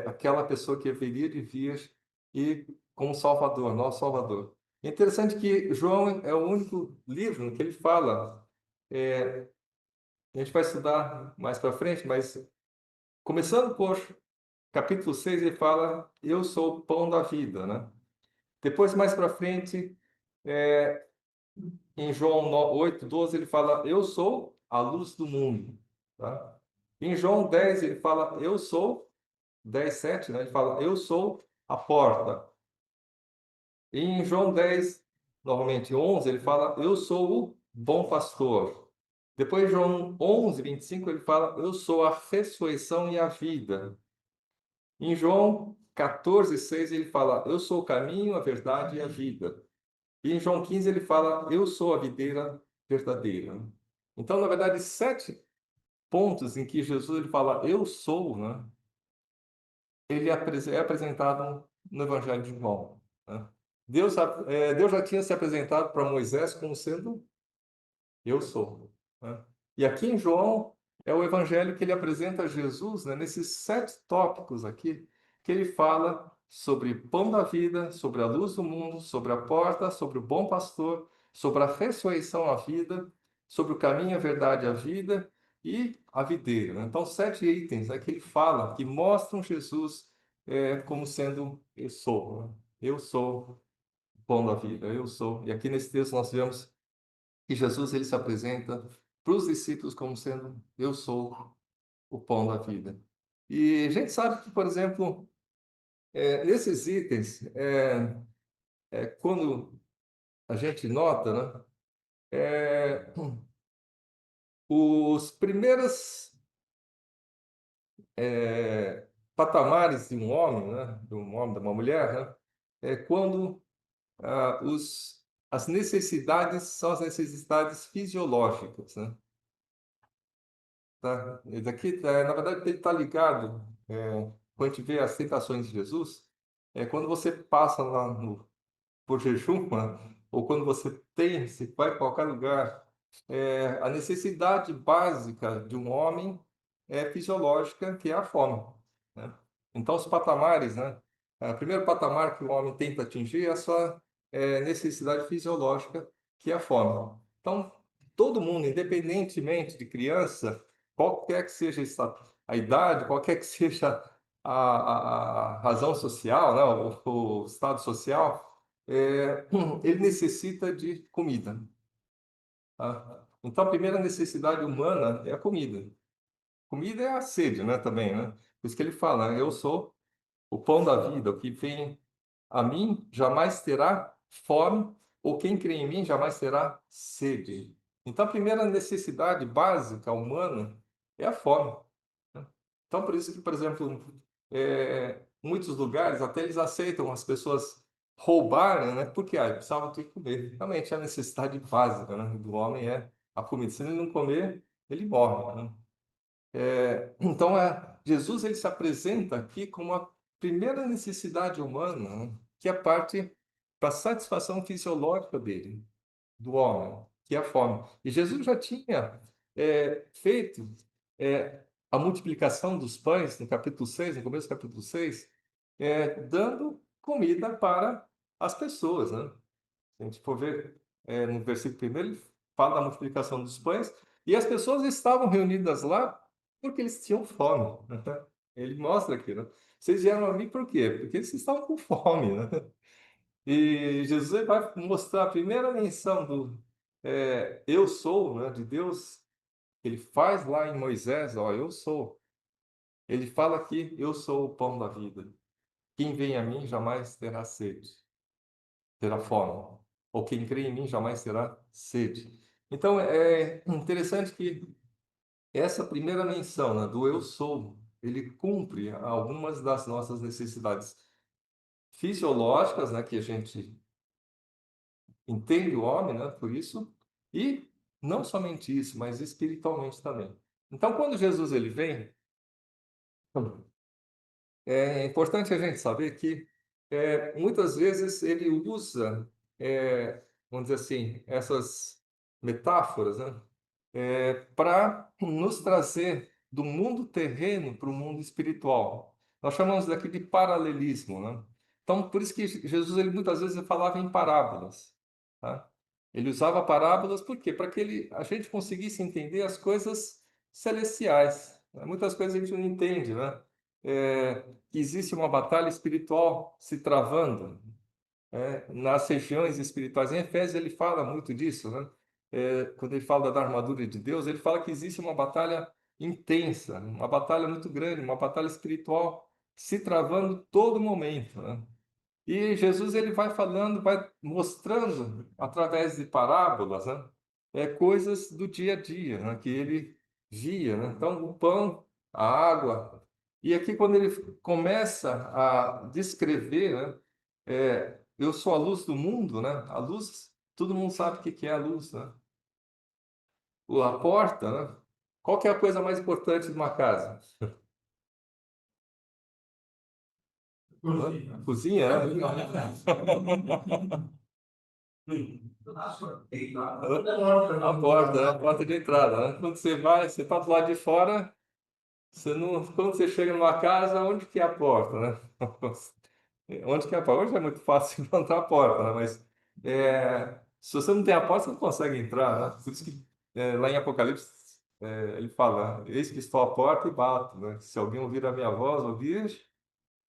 aquela pessoa que haveria de vir e como Salvador, nosso Salvador. É interessante que João é o único livro que ele fala. A gente vai estudar mais para frente, mas começando por capítulo 6, ele fala: Eu sou o pão da vida, né? Depois, mais para frente, em João 8:12, ele fala: Eu sou a luz do mundo, tá? Em João 10, ele fala: Eu sou, 10:7, né? Ele fala: Eu sou a porta. E em João 10, novamente 11, ele fala: Eu sou o bom pastor. Depois, João 11:25, ele fala: Eu sou a ressurreição e a vida. Em João 14:6, ele fala: Eu sou o caminho, a verdade e a vida. E em João 15, ele fala: Eu sou a videira verdadeira. Então, na verdade, 7 pontos em que Jesus ele fala: Eu sou, né? Ele é apresentado no Evangelho de João, né? Deus já tinha se apresentado para Moisés como sendo Eu sou, né? E aqui em João é o evangelho que ele apresenta Jesus, né, nesses 7 tópicos aqui, que ele fala sobre pão da vida, sobre a luz do mundo, sobre a porta, sobre o bom pastor, sobre a ressurreição à vida, sobre o caminho, a verdade e a vida e a videira, né? Então, 7 itens, né, que ele fala, que mostram Jesus como sendo eu sou, né? Eu sou o pão da vida, eu sou. E aqui nesse texto nós vemos que Jesus ele se apresenta para os discípulos como sendo: Eu sou o pão da vida. E a gente sabe que, por exemplo, nesses itens, quando a gente nota, né, os primeiros patamares de um homem, né, de um homem, de uma mulher, né, é quando as necessidades são as necessidades fisiológicas, né? Tá? E daqui, na verdade, ele está ligado, quando a gente vê as tentações de Jesus, quando você passa lá por jejum, né? Ou quando você vai para qualquer lugar, a necessidade básica de um homem é fisiológica, que é a fome, né? Então, os patamares, né? O primeiro patamar que o homem tenta atingir é a sua necessidade fisiológica, que é a fome. Então, todo mundo, independentemente de criança, qualquer que seja a idade, qualquer que seja a razão social, né, o estado social, ele necessita de comida, tá? Então, a primeira necessidade humana é a comida. comida é a sede, né, também, né? Por isso que ele fala, eu sou o pão da vida, o que vem a mim jamais terá fome, ou quem crê em mim jamais terá sede. Então, a primeira necessidade básica humana é a fome, né? Então, por isso que, por exemplo, muitos lugares até eles aceitam as pessoas roubarem, né? Porque precisavam ter que comer. Realmente, a necessidade básica, né, do homem é a comida. Se ele não comer, ele morre, né? Então, Jesus ele se apresenta aqui como a primeira necessidade humana, né, que é parte da satisfação fisiológica dele, do homem, que é a fome. E Jesus já tinha feito a multiplicação dos pães no capítulo 6, no começo do capítulo 6, dando comida para as pessoas, né? Se a gente for ver no versículo primeiro, ele fala da multiplicação dos pães, e as pessoas estavam reunidas lá porque eles tinham fome, né? Ele mostra aqui, né? Vocês vieram a mim por quê? Porque eles estavam com fome, né? E Jesus ele vai mostrar a primeira menção do eu sou, né, de Deus. Ele faz lá em Moisés, ó, eu sou. Ele fala aqui, eu sou o pão da vida. Quem vem a mim jamais terá sede, terá fome. Ou quem crê em mim jamais terá sede. Então, é interessante que essa primeira menção, né, do eu sou, ele cumpre algumas das nossas necessidades fisiológicas, né, que a gente entende o homem, né, por isso, e não somente isso, mas espiritualmente também. Então, quando Jesus ele vem, é importante a gente saber que muitas vezes ele usa, vamos dizer assim, essas metáforas, né, para nos trazer do mundo terreno para o mundo espiritual. Nós chamamos daqui de paralelismo, né? Então, por isso que Jesus ele muitas vezes falava em parábolas, tá? Ele usava parábolas por quê? Para que a gente conseguisse entender as coisas celestiais, né? Muitas coisas a gente não entende, né? Que existe uma batalha espiritual se travando, nas regiões espirituais. Em Efésios ele fala muito disso, né? Quando ele fala da armadura de Deus, ele fala que existe uma batalha intensa, uma batalha muito grande, uma batalha espiritual se travando todo momento, né? E Jesus ele vai falando, vai mostrando através de parábolas, né? Coisas do dia a dia, né? Que ele via, né? Então, o pão, a água. E aqui, quando ele começa a descrever, né? Eu sou a luz do mundo, né? A luz, todo mundo sabe o que é a luz, né? A porta, né? Qual que é a coisa mais importante de uma casa? Hã? Cozinha, né? A porta, né? A porta de entrada, né? Quando você vai, você está do lado de fora, você não... Quando você chega numa casa, onde que é a porta, né? Onde que é a porta? Hoje é muito fácil encontrar a porta, né? Mas se você não tem a porta, você não consegue entrar, né? Por isso que lá em Apocalipse ele fala, eis que estou à porta e bato, né? Se alguém ouvir a minha voz, ouvir,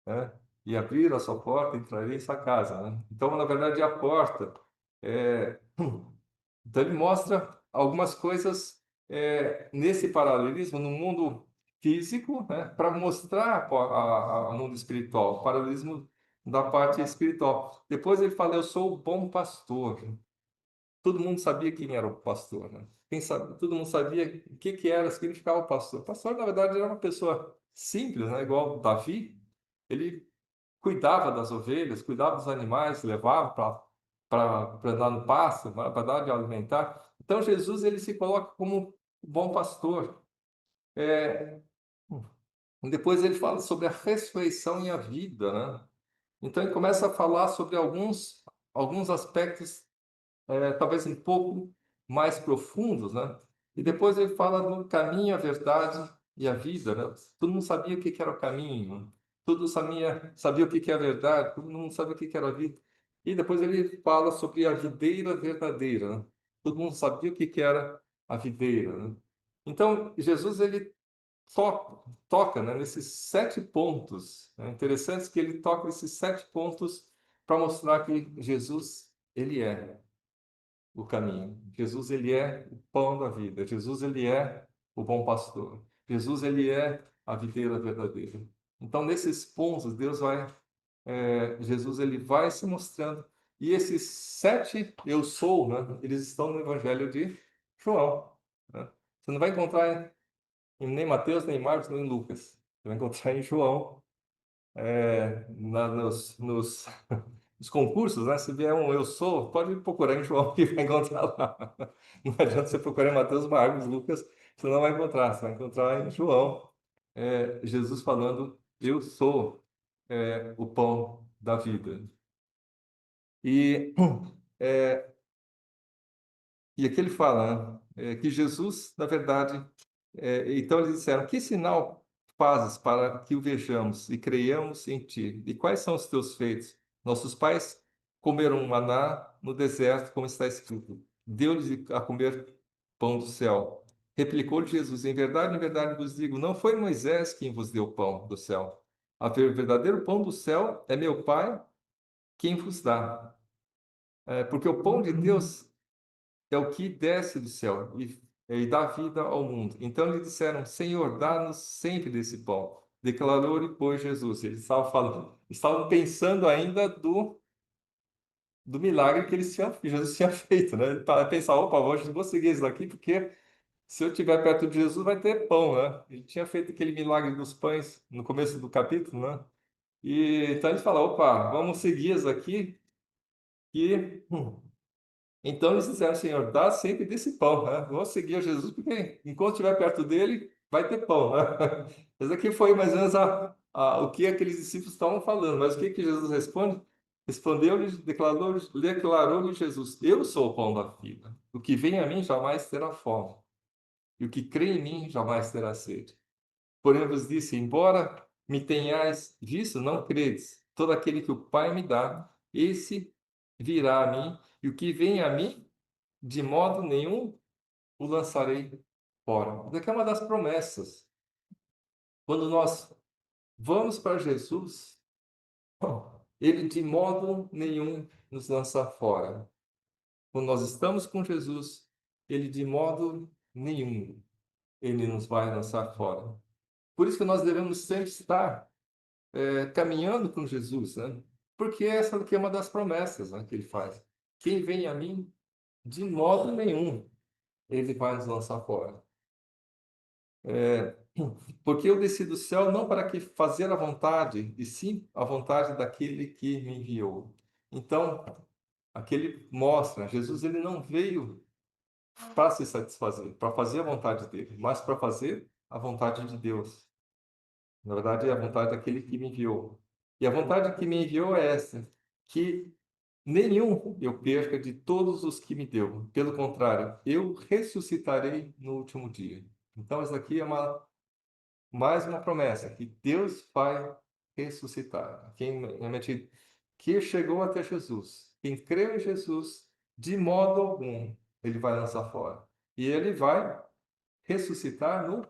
né, e abrir a sua porta, entrarei em sua casa, né? Então, na verdade, a porta. é, Então, ele mostra algumas coisas nesse paralelismo no mundo físico, né, para mostrar o mundo espiritual, o paralelismo da parte espiritual. Depois ele fala, eu sou o bom pastor. Todo mundo sabia quem era o pastor, né? Todo mundo sabia o que era, significava o pastor. O pastor, na verdade, era uma pessoa simples, né, igual Davi. Ele cuidava das ovelhas, cuidava dos animais, levava para andar no pasto, para dar de alimentar. Então Jesus ele se coloca como o bom pastor. É, Depois ele fala sobre a ressurreição e a vida, né? Então ele começa a falar sobre alguns aspectos talvez um pouco mais profundos, né? E depois ele fala do caminho, a verdade e a vida, né? Todo mundo sabia o que que era o caminho, né? Todo mundo sabia o que que é a verdade, todo mundo sabia o que que era a vida. E depois ele fala sobre a videira verdadeira, né? Todo mundo sabia o que que era a videira, né? Então, Jesus ele toca, né, nesses 7 pontos. É interessante que ele toca esses 7 pontos para mostrar que Jesus ele é o caminho. Jesus ele é o pão da vida. Jesus ele é o bom pastor. Jesus, ele é a videira verdadeira. Então, nesses pontos, Jesus, ele vai se mostrando. E esses 7 eu sou, né, eles estão no Evangelho de João, né? Você não vai encontrar nem Mateus, nem Marcos, nem Lucas. Você vai encontrar em João, nos nos concursos, né? Se vier um eu sou, pode procurar em João que vai encontrar lá. Não adianta você procurar em Mateus, Marcos, Lucas, você não vai encontrar. Você vai encontrar em João, Jesus falando, eu sou o pão da vida. E, é, e aqui ele fala, né, que Jesus, na verdade, então eles disseram, que sinal fazes para que o vejamos e creiamos em ti? E quais são os teus feitos? Nossos pais comeram maná no deserto, como está escrito. Deu-lhes a comer pão do céu. Replicou-lhe Jesus, em verdade vos digo, não foi Moisés quem vos deu pão do céu. O verdadeiro pão do céu é meu Pai quem vos dá. Porque o pão de Deus é o que desce do céu e dá vida ao mundo. Então lhe disseram, Senhor, dá-nos sempre desse pão. Declarou-lhe, pois, Jesus. Eles estavam pensando ainda do milagre que Jesus tinha feito, né? Ele pensava, opa, vou seguir isso daqui, porque se eu estiver perto de Jesus, vai ter pão, né? Ele tinha feito aquele milagre dos pães no começo do capítulo, né? E então ele fala, opa, vamos seguir isso aqui, que então eles disseram, Senhor, dá sempre desse pão, né? Vamos seguir a Jesus, porque enquanto estiver perto dele, vai ter pão, né? Esse aqui foi mais ou menos o que aqueles discípulos estavam falando. Mas o que Jesus responde? Respondeu-lhe, declarou-lhe Jesus, eu sou o pão da vida. O que vem a mim jamais terá fome, e o que crê em mim jamais terá sede. Porém vos disse, embora me tenhais visto, não credes. Todo aquele que o Pai me dá, esse virá a mim, e o que vem a mim, de modo nenhum o lançarei fora. Isso aqui é uma das promessas. Quando nós vamos para Jesus, ele de modo nenhum nos lança fora. Quando nós estamos com Jesus, ele de modo nenhum ele nos vai lançar fora. Por isso que nós devemos sempre estar caminhando com Jesus, né? Porque essa aqui é uma das promessas, né, que ele faz. Quem vem a mim, de modo nenhum ele vai nos lançar fora. Porque eu desci do céu não para que fazer a vontade, e sim a vontade daquele que me enviou. Então, aquele mostra, Jesus ele não veio para se satisfazer, para fazer a vontade dele, mas para fazer a vontade de Deus. Na verdade, é a vontade daquele que me enviou. E a vontade que me enviou é essa, que nenhum eu perca de todos os que me deu. Pelo contrário, eu ressuscitarei no último dia. Então, isso aqui é mais uma promessa, que Deus vai ressuscitar. Quem realmente que chegou até Jesus, quem creu em Jesus, de modo algum, ele vai lançar fora. E ele vai ressuscitar no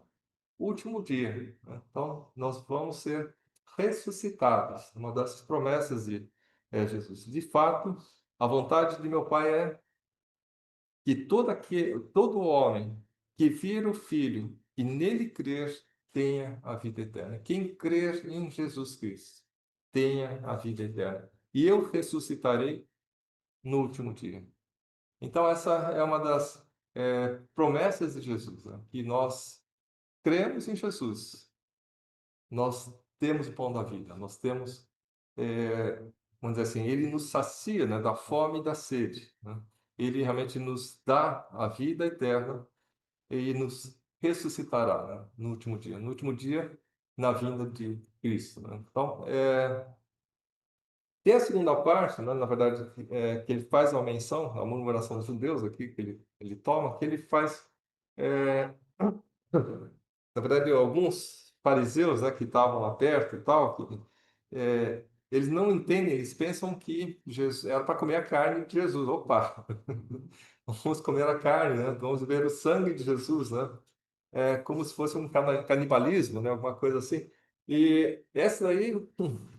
último dia. Então, nós vamos ser ressuscitados. Uma das promessas de Jesus. De fato, a vontade de meu Pai é que todo homem que vir o Filho e nele crer tenha a vida eterna. Quem crer em Jesus Cristo tenha a vida eterna. E eu ressuscitarei no último dia. Então, essa é uma das promessas de Jesus, né? Que nós cremos em Jesus. Nós temos o pão da vida, nós temos, vamos dizer assim, ele nos sacia, né, da fome e da sede, né? Ele realmente nos dá a vida eterna e nos ressuscitará, né, no último dia, na vinda de Cristo, né? Então, tem a segunda parte, né, na verdade, que ele faz uma menção, a murmuração dos judeus aqui, que ele toma, que ele faz, é, na verdade, alguns fariseus, né, que estavam lá perto e tal, eles não entendem, eles pensam que Jesus era para comer a carne de Jesus. Opa, vamos comer a carne, né? Vamos ver o sangue de Jesus, né? É como se fosse um canibalismo, né? Alguma coisa assim. E essa aí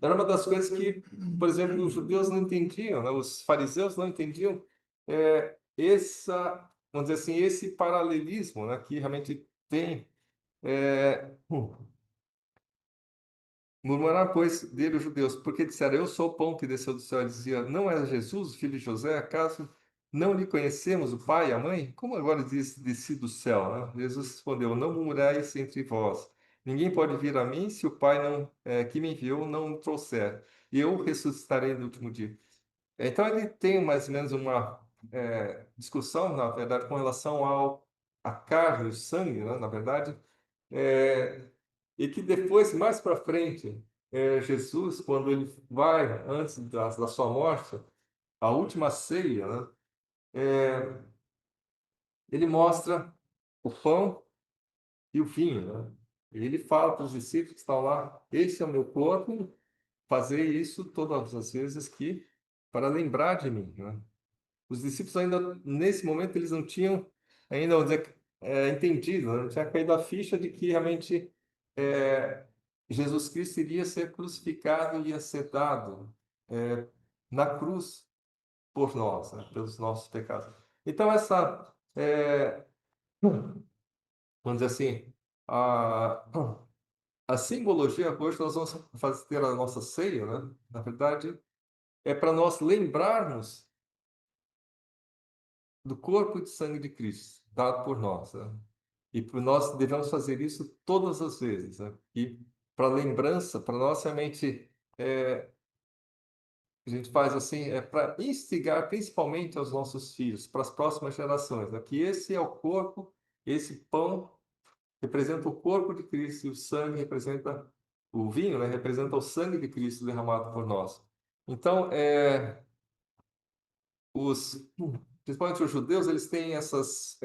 era uma das coisas que, por exemplo, os judeus não entendiam, né? Os fariseus não entendiam vamos dizer assim, esse paralelismo, né? Que realmente tem É, Murmurar, pois, dele os judeus, porque disseram, eu sou o pão que desceu do céu. Ele dizia, não é Jesus, filho de José? Acaso não lhe conhecemos o pai e a mãe? Como agora diz, desci do céu, né? Jesus respondeu, não murmurais entre vós. Ninguém pode vir a mim se o Pai que me enviou não o trouxer. E eu ressuscitarei no último dia. Então, ele tem mais ou menos uma discussão, na verdade, com relação à carne, o sangue, né? Na verdade, é, e que depois, mais para frente, Jesus, quando ele vai, antes da sua morte, a última ceia, né? Ele mostra o pão e o vinho, né? E ele fala para os discípulos que estão lá, esse é o meu corpo, fazer isso todas as vezes para lembrar de mim, né? Os discípulos ainda, nesse momento, eles não tinham ainda, vamos dizer, entendido, né? Não tinha caído a ficha de que realmente Jesus Cristo iria ser crucificado e ia ser dado na cruz por nós, né? Pelos nossos pecados. Então, vamos dizer assim, a simbologia, hoje nós vamos ter a nossa ceia, né? Na verdade, é para nós lembrarmos do corpo e do sangue de Cristo, dado por nós, né? E nós devemos fazer isso todas as vezes, né? E para lembrança, para nós realmente, a gente faz assim, para instigar principalmente aos nossos filhos, para as próximas gerações, né? Que esse é o corpo, esse pão representa o corpo de Cristo e o sangue representa, o vinho, né? Representa o sangue de Cristo derramado por nós. Então, principalmente os judeus, eles têm essas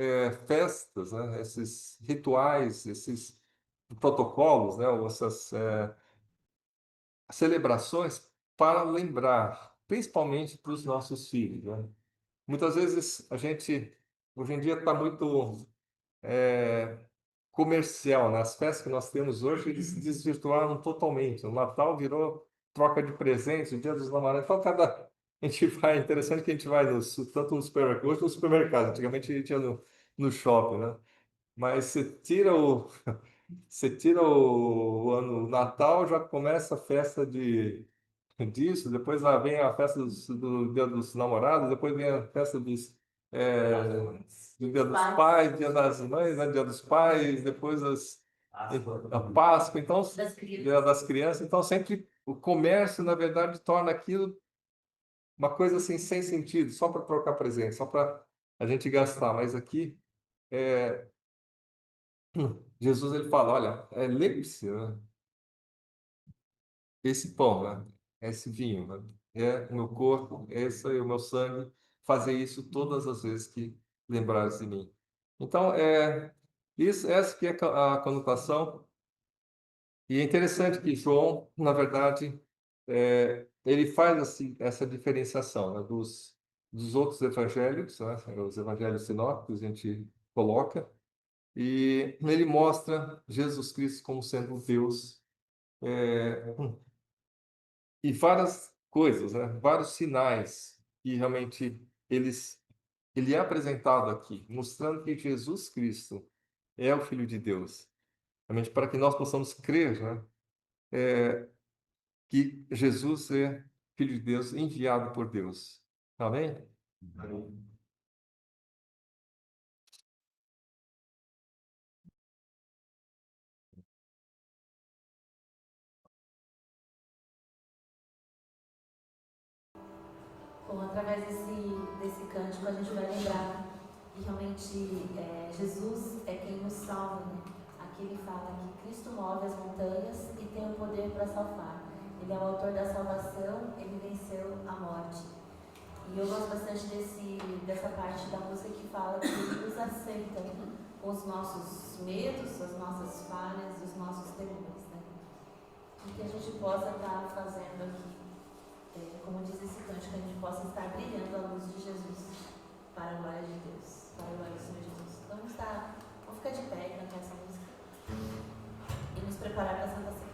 festas, né? Esses rituais, esses protocolos, né? Ou essas celebrações para lembrar, principalmente para os nossos filhos, né? Muitas vezes a gente, hoje em dia, está muito comercial, né? As festas que nós temos hoje, eles se desvirtuaram totalmente. O Natal virou troca de presentes, o Dia dos Namorados. Então, a gente vai, interessante que a gente vai tanto no supermercado, hoje no supermercado, antigamente a gente ia no shopping, né? Mas você tira o ano o Natal, já começa a festa disso, depois lá vem a festa do Dia dos Namorados, depois vem a festa do Dia dos Pais, Dia das Mães, né? Dia dos Pais, depois a Páscoa, então, Dia das Crianças. Então, sempre o comércio, na verdade, torna aquilo uma coisa assim, sem sentido, só para trocar presente, só para a gente gastar. Mas aqui, Jesus ele fala, olha, lembre-se, né? Esse pão, né? Esse vinho, né? É o meu corpo, esse é o meu sangue, fazer isso todas as vezes que lembrares de mim. Então, essa que é a conotação. E é interessante que João, na verdade, ele faz assim, essa diferenciação, né, dos outros evangelhos, né, os evangelhos sinópticos, a gente coloca, e ele mostra Jesus Cristo como sendo Deus, e várias coisas, né, vários sinais que realmente ele é apresentado aqui, mostrando que Jesus Cristo é o Filho de Deus, realmente para que nós possamos crer, né, que Jesus é Filho de Deus, enviado por Deus. Amém? Amém. Bom, através desse cântico a gente vai lembrar que realmente Jesus é quem nos salva, né? Aqui ele fala que Cristo move as montanhas e tem o poder para salvar. Ele é o autor da salvação, ele venceu a morte. E eu gosto bastante dessa parte da música que fala que ele nos aceita, né? Com os nossos medos, as nossas falhas, os nossos temores, né? E que a gente possa estar fazendo aqui, como diz esse cântico, que a gente possa estar brilhando a luz de Jesus para a glória de Deus, para a glória do Senhor Jesus. Então vamos ficar de pé e cantar essa música e nos preparar para a Santa Ceia.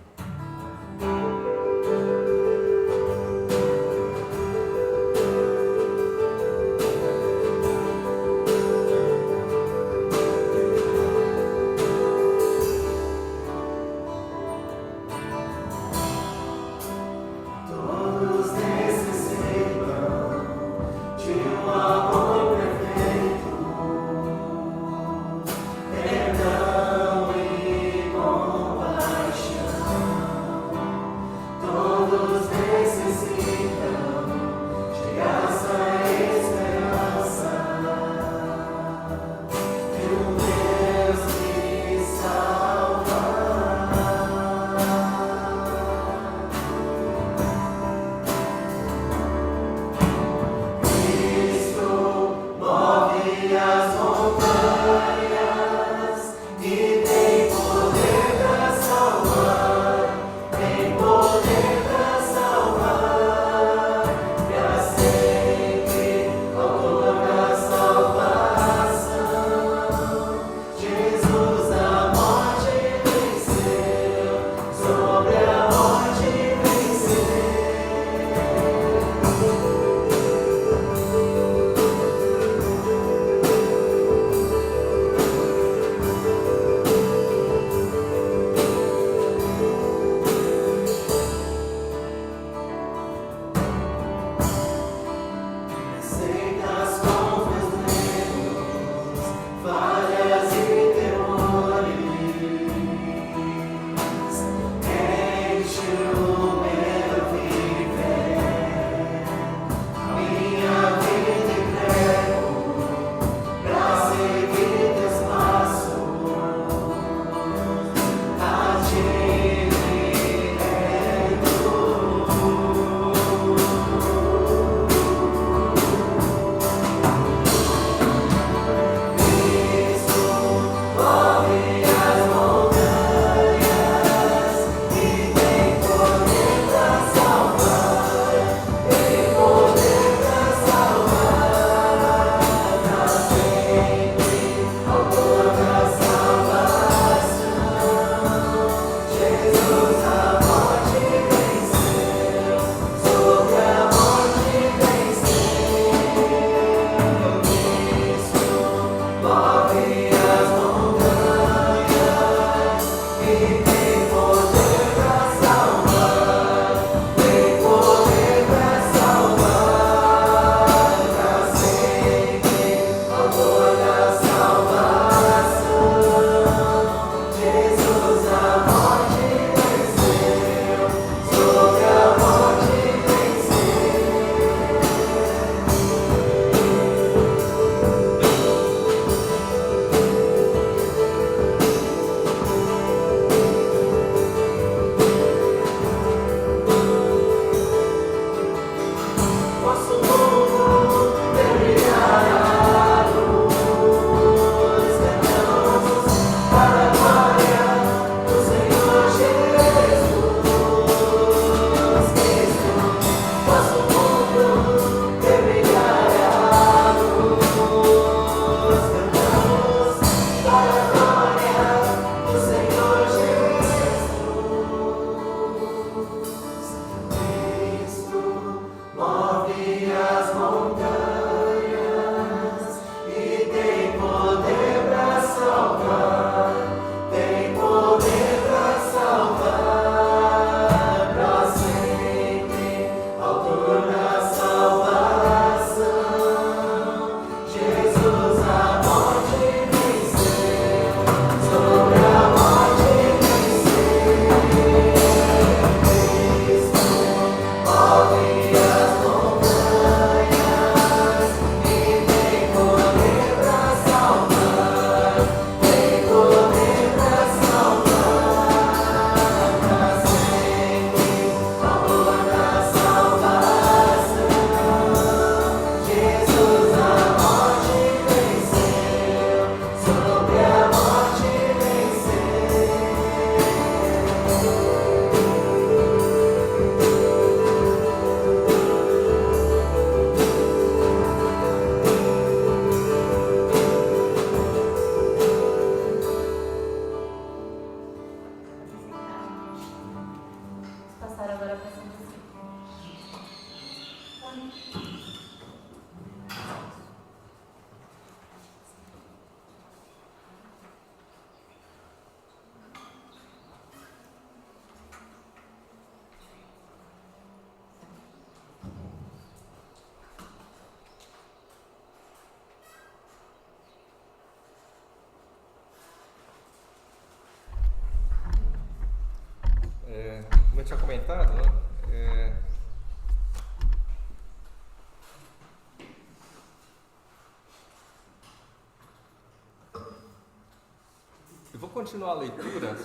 continuar a leitura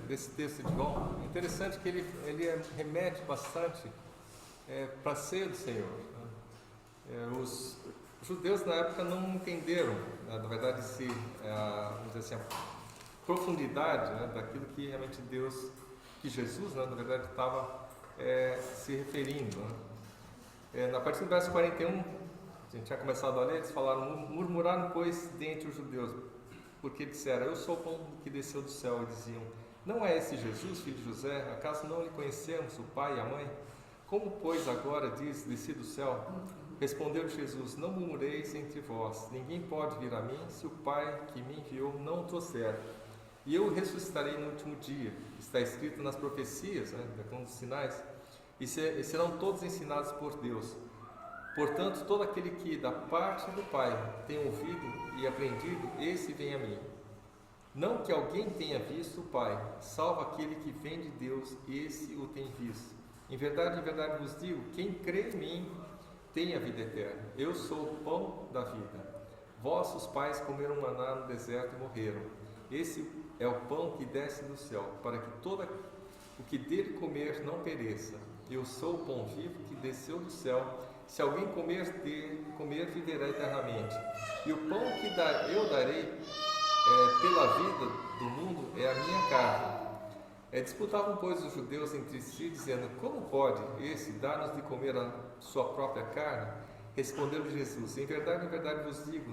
desse texto de João, é interessante que ele remete bastante para a ceia do Senhor. Os judeus na época não entenderam, na verdade, vamos dizer assim, a profundidade, né, daquilo que realmente que Jesus, né, na verdade, estava se referindo. Né? A partir do verso 41, a gente tinha começado a ler, eles falaram: murmuraram, pois, dentre os judeus, porque disseram: eu sou o pão que desceu do céu. E diziam: não é esse Jesus, filho de José? Acaso não lhe conhecemos, o pai e a mãe? Como, pois, agora diz: desci do céu? Respondeu Jesus: não murmureis entre vós, ninguém pode vir a mim se o Pai que me enviou não o trouxer. E eu ressuscitarei no último dia. Está escrito nas profecias, né, dos sinais, e serão todos ensinados por Deus. Portanto, todo aquele que da parte do Pai tem ouvido e aprendido, esse vem a mim. Não que alguém tenha visto o Pai, salvo aquele que vem de Deus, esse o tem visto. Em verdade vos digo, quem crê em mim tem a vida eterna. Eu sou o pão da vida. Vossos pais comeram maná no deserto e morreram. Esse é o pão que desce do céu, para que todo o que dele comer não pereça. Eu sou o pão vivo que desceu do céu. Se alguém comer, viverá eternamente. E o pão que eu darei pela vida do mundo é a minha carne. Disputavam, pois, os judeus entre si, dizendo: como pode esse dar-nos de comer a sua própria carne? Respondeu Jesus: em verdade vos digo,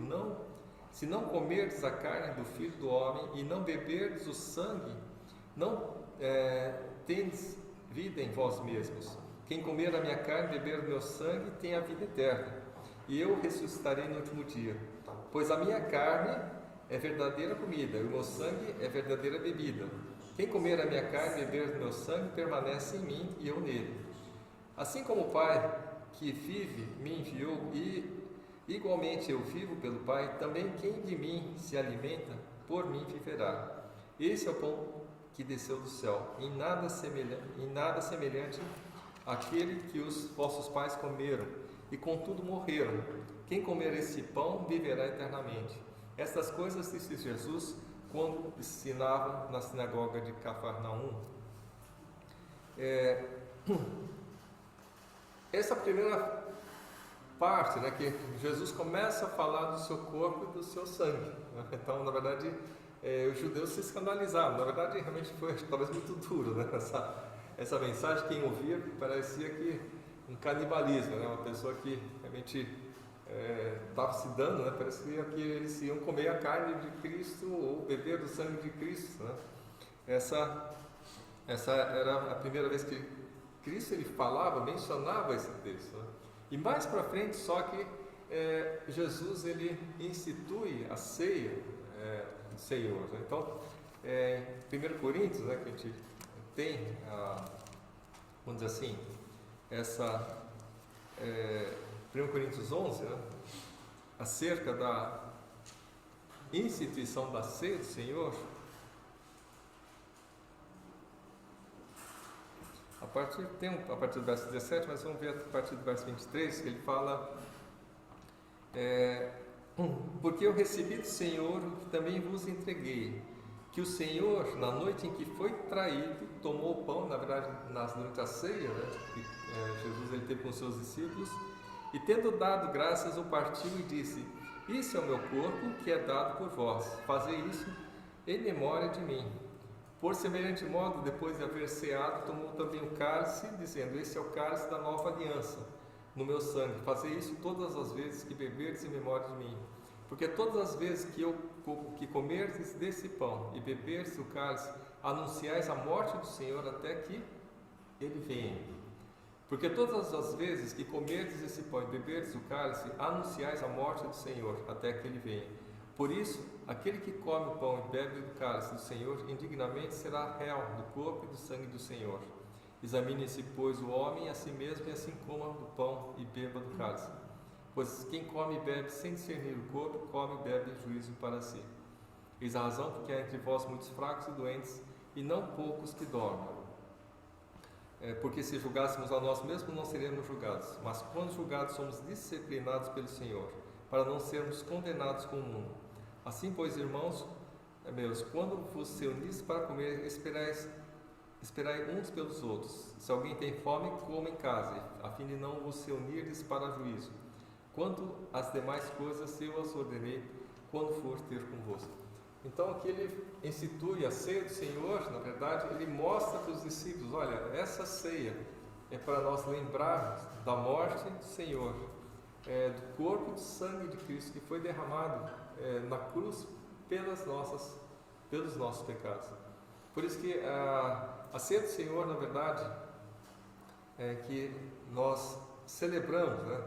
se não comerdes a carne do Filho do Homem e não beberdes o sangue, não tendes vida em vós mesmos. Quem comer a minha carne e beber o meu sangue tem a vida eterna, e eu ressuscitarei no último dia. Pois a minha carne é verdadeira comida, e o meu sangue é verdadeira bebida. Quem comer a minha carne e beber o meu sangue permanece em mim e eu nele. Assim como o Pai que vive me enviou, e igualmente eu vivo pelo Pai, também quem de mim se alimenta, por mim viverá. Esse é o pão que desceu do céu, em nada semelhante àquele que os vossos pais comeram, e contudo morreram. Quem comer esse pão viverá eternamente. Estas coisas disse Jesus quando ensinava na sinagoga de Cafarnaum. Essa primeira parte, né, que Jesus começa a falar do seu corpo e do seu sangue. Né? Então, na verdade, os judeus se escandalizaram. Na verdade, realmente foi talvez muito duro, né? Essa mensagem, quem ouvia, parecia que um canibalismo, né? Uma pessoa que realmente estava se dando, né? Parecia que eles iam comer a carne de Cristo ou beber do sangue de Cristo. Né? Essa era a primeira vez que Cristo mencionava esse texto. Né? E mais para frente, só que Jesus ele institui a ceia do Senhor. Né? Então, 1 Coríntios, né, que a gente tem, vamos dizer assim, essa 1 Coríntios 11, né, acerca da instituição da ceia do Senhor. A partir do verso 17, mas vamos ver a partir do verso 23, que ele fala: porque eu recebi do Senhor o que também vos entreguei, que o Senhor, na noite em que foi traído, tomou o pão, na verdade, durante a ceia, né, que Jesus ele teve com os seus discípulos, e tendo dado graças, o partiu e disse: isso é o meu corpo que é dado por vós, fazei isso em memória de mim. Por semelhante modo, depois de haver ceado, tomou também o cálice, dizendo: esse é o cálice da nova aliança, no meu sangue. Fazei isso todas as vezes que beberdes em memória de mim. Porque todas as vezes que comerdes desse pão e beberdes o cálice, anunciais a morte do Senhor até que ele venha. Porque todas as vezes que comerdes esse pão e beberdes o cálice, anunciais a morte do Senhor até que ele venha. Por isso, aquele que come o pão e bebe do cálice do Senhor, indignamente será réu do corpo e do sangue do Senhor. Examine-se, pois, o homem a si mesmo, e assim coma do pão e beba do cálice. Pois quem come e bebe sem discernir o corpo, come e bebe juízo para si. Eis a razão porque há entre vós muitos fracos e doentes, e não poucos que dormem. Porque se julgássemos a nós mesmos, não seríamos julgados. Mas quando julgados, somos disciplinados pelo Senhor, para não sermos condenados com o mundo. Assim, pois, irmãos, meus, quando vos reunis para comer, esperai uns pelos outros. Se alguém tem fome, coma em casa, a fim de não vos reunirdes para juízo. Quanto às demais coisas, eu as ordenei quando for ter convosco. Então, aqui ele institui a ceia do Senhor. Na verdade, ele mostra para os discípulos: olha, essa ceia é para nós lembrarmos da morte do Senhor, do corpo e do sangue de Cristo que foi derramado na cruz pelos nossos pecados. Por isso que a ceia do Senhor, na verdade, é que nós celebramos, né?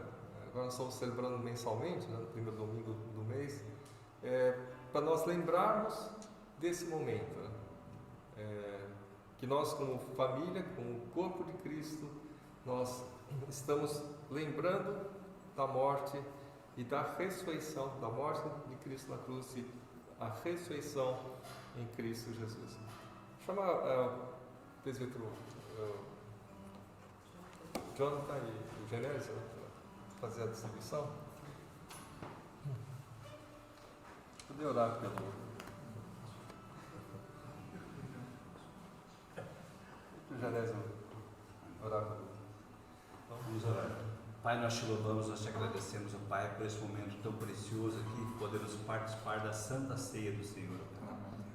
Agora nós estamos celebrando mensalmente, né? No primeiro domingo do mês, para nós lembrarmos desse momento, né? Que nós, como família, como corpo de Cristo, nós estamos lembrando da morte e da ressurreição, da morte de Cristo na cruz e a ressurreição em Cristo Jesus. Chama o presbítero Jonathan e o Genésio para fazer a distribuição. Poder orar pelo Genésio orar pelo. Vamos orar. Pai, nós te louvamos, nós te agradecemos, ó Pai, por esse momento tão precioso aqui, podemos participar da Santa Ceia do Senhor.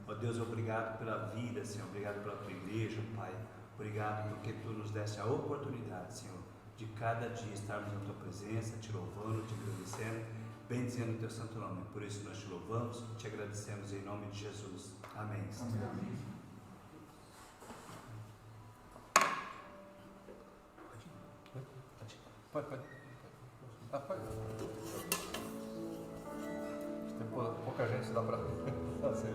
Ó Deus, obrigado pela vida, Senhor, obrigado pela tua igreja, Pai. Obrigado porque tu nos deste a oportunidade, Senhor, de cada dia estarmos na tua presença, te louvando, te agradecendo, bendizendo o teu santo nome. Por isso nós te louvamos e te agradecemos em nome de Jesus. Amém. Amém. Pode. Pode. Tem pouca gente, dá para fazer.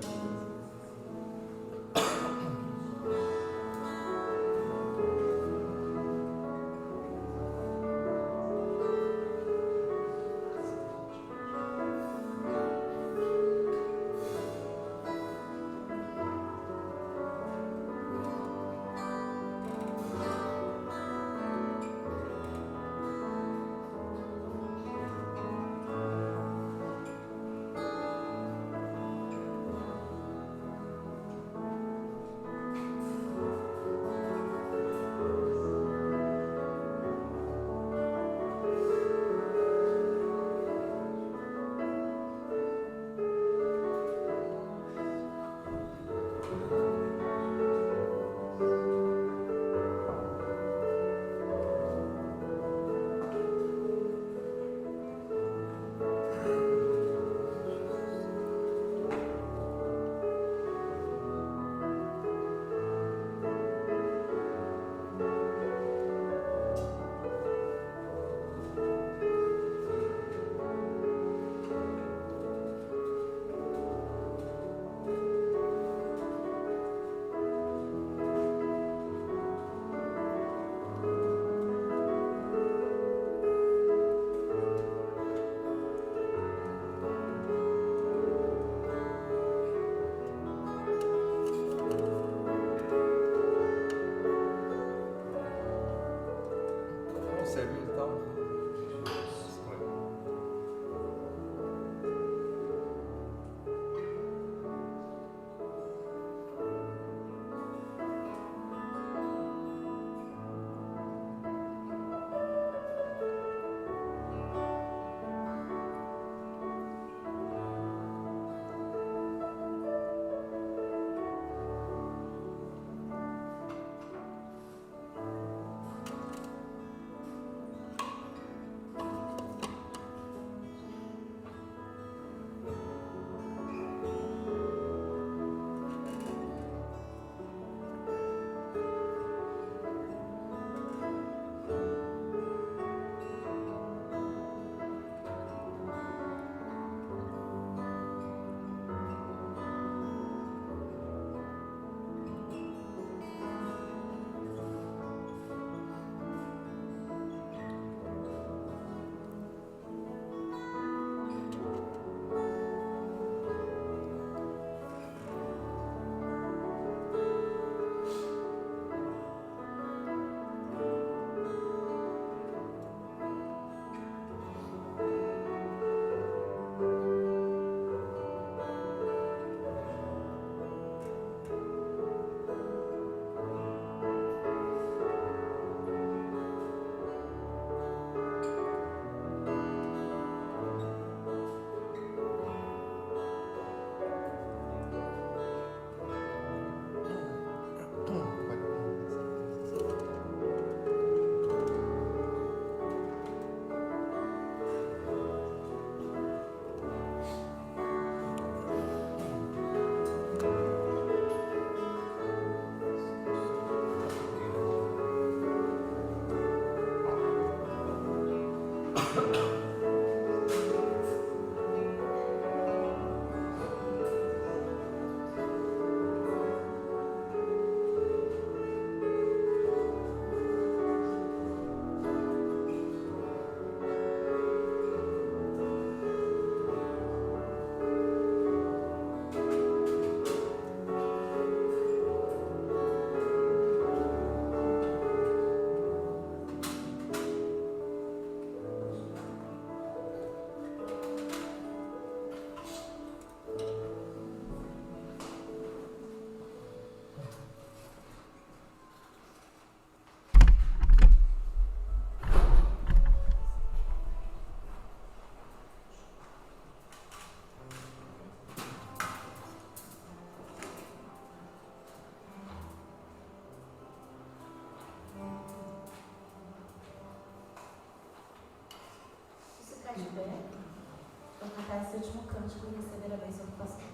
último cântico e receber a bênção do pastor.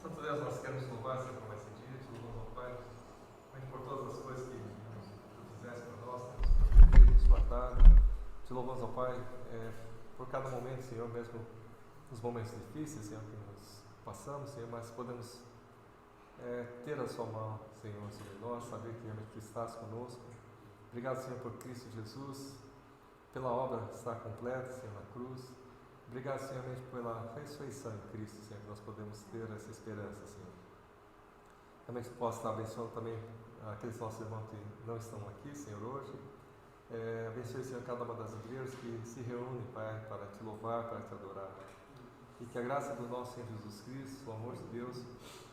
Santo Deus, nós queremos louvar sempre mais esse dia, te louvamos ao Pai, por todas as coisas que tu fizeste para nós, nos protegido, nos guardado. Te louvamos ao Pai por cada momento, Senhor, mesmo nos momentos difíceis, Senhor, que nós passamos, Senhor, mas podemos ter a sua mão, Senhor, sobre nós, saber que realmente tu estás conosco. Obrigado, Senhor, por Cristo Jesus, pela obra que está completa, Senhor, na cruz. Obrigado, Senhor, pela ressurreição em Cristo, Senhor, que nós podemos ter essa esperança, Senhor. Realmente possa estar abençoando também aqueles nossos irmãos que não estão aqui, Senhor, hoje. Abençoe, Senhor, cada uma das igrejas que se reúnem, Pai, para te louvar, para te adorar. E que a graça do nosso Senhor Jesus Cristo, o amor de Deus,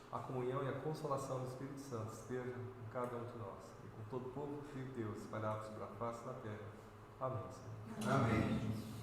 a comunhão e a consolação do Espírito Santo esteja com cada um de nós e com todo o povo de Deus espalhado sobre a face da terra. Amém, Senhor. Amém.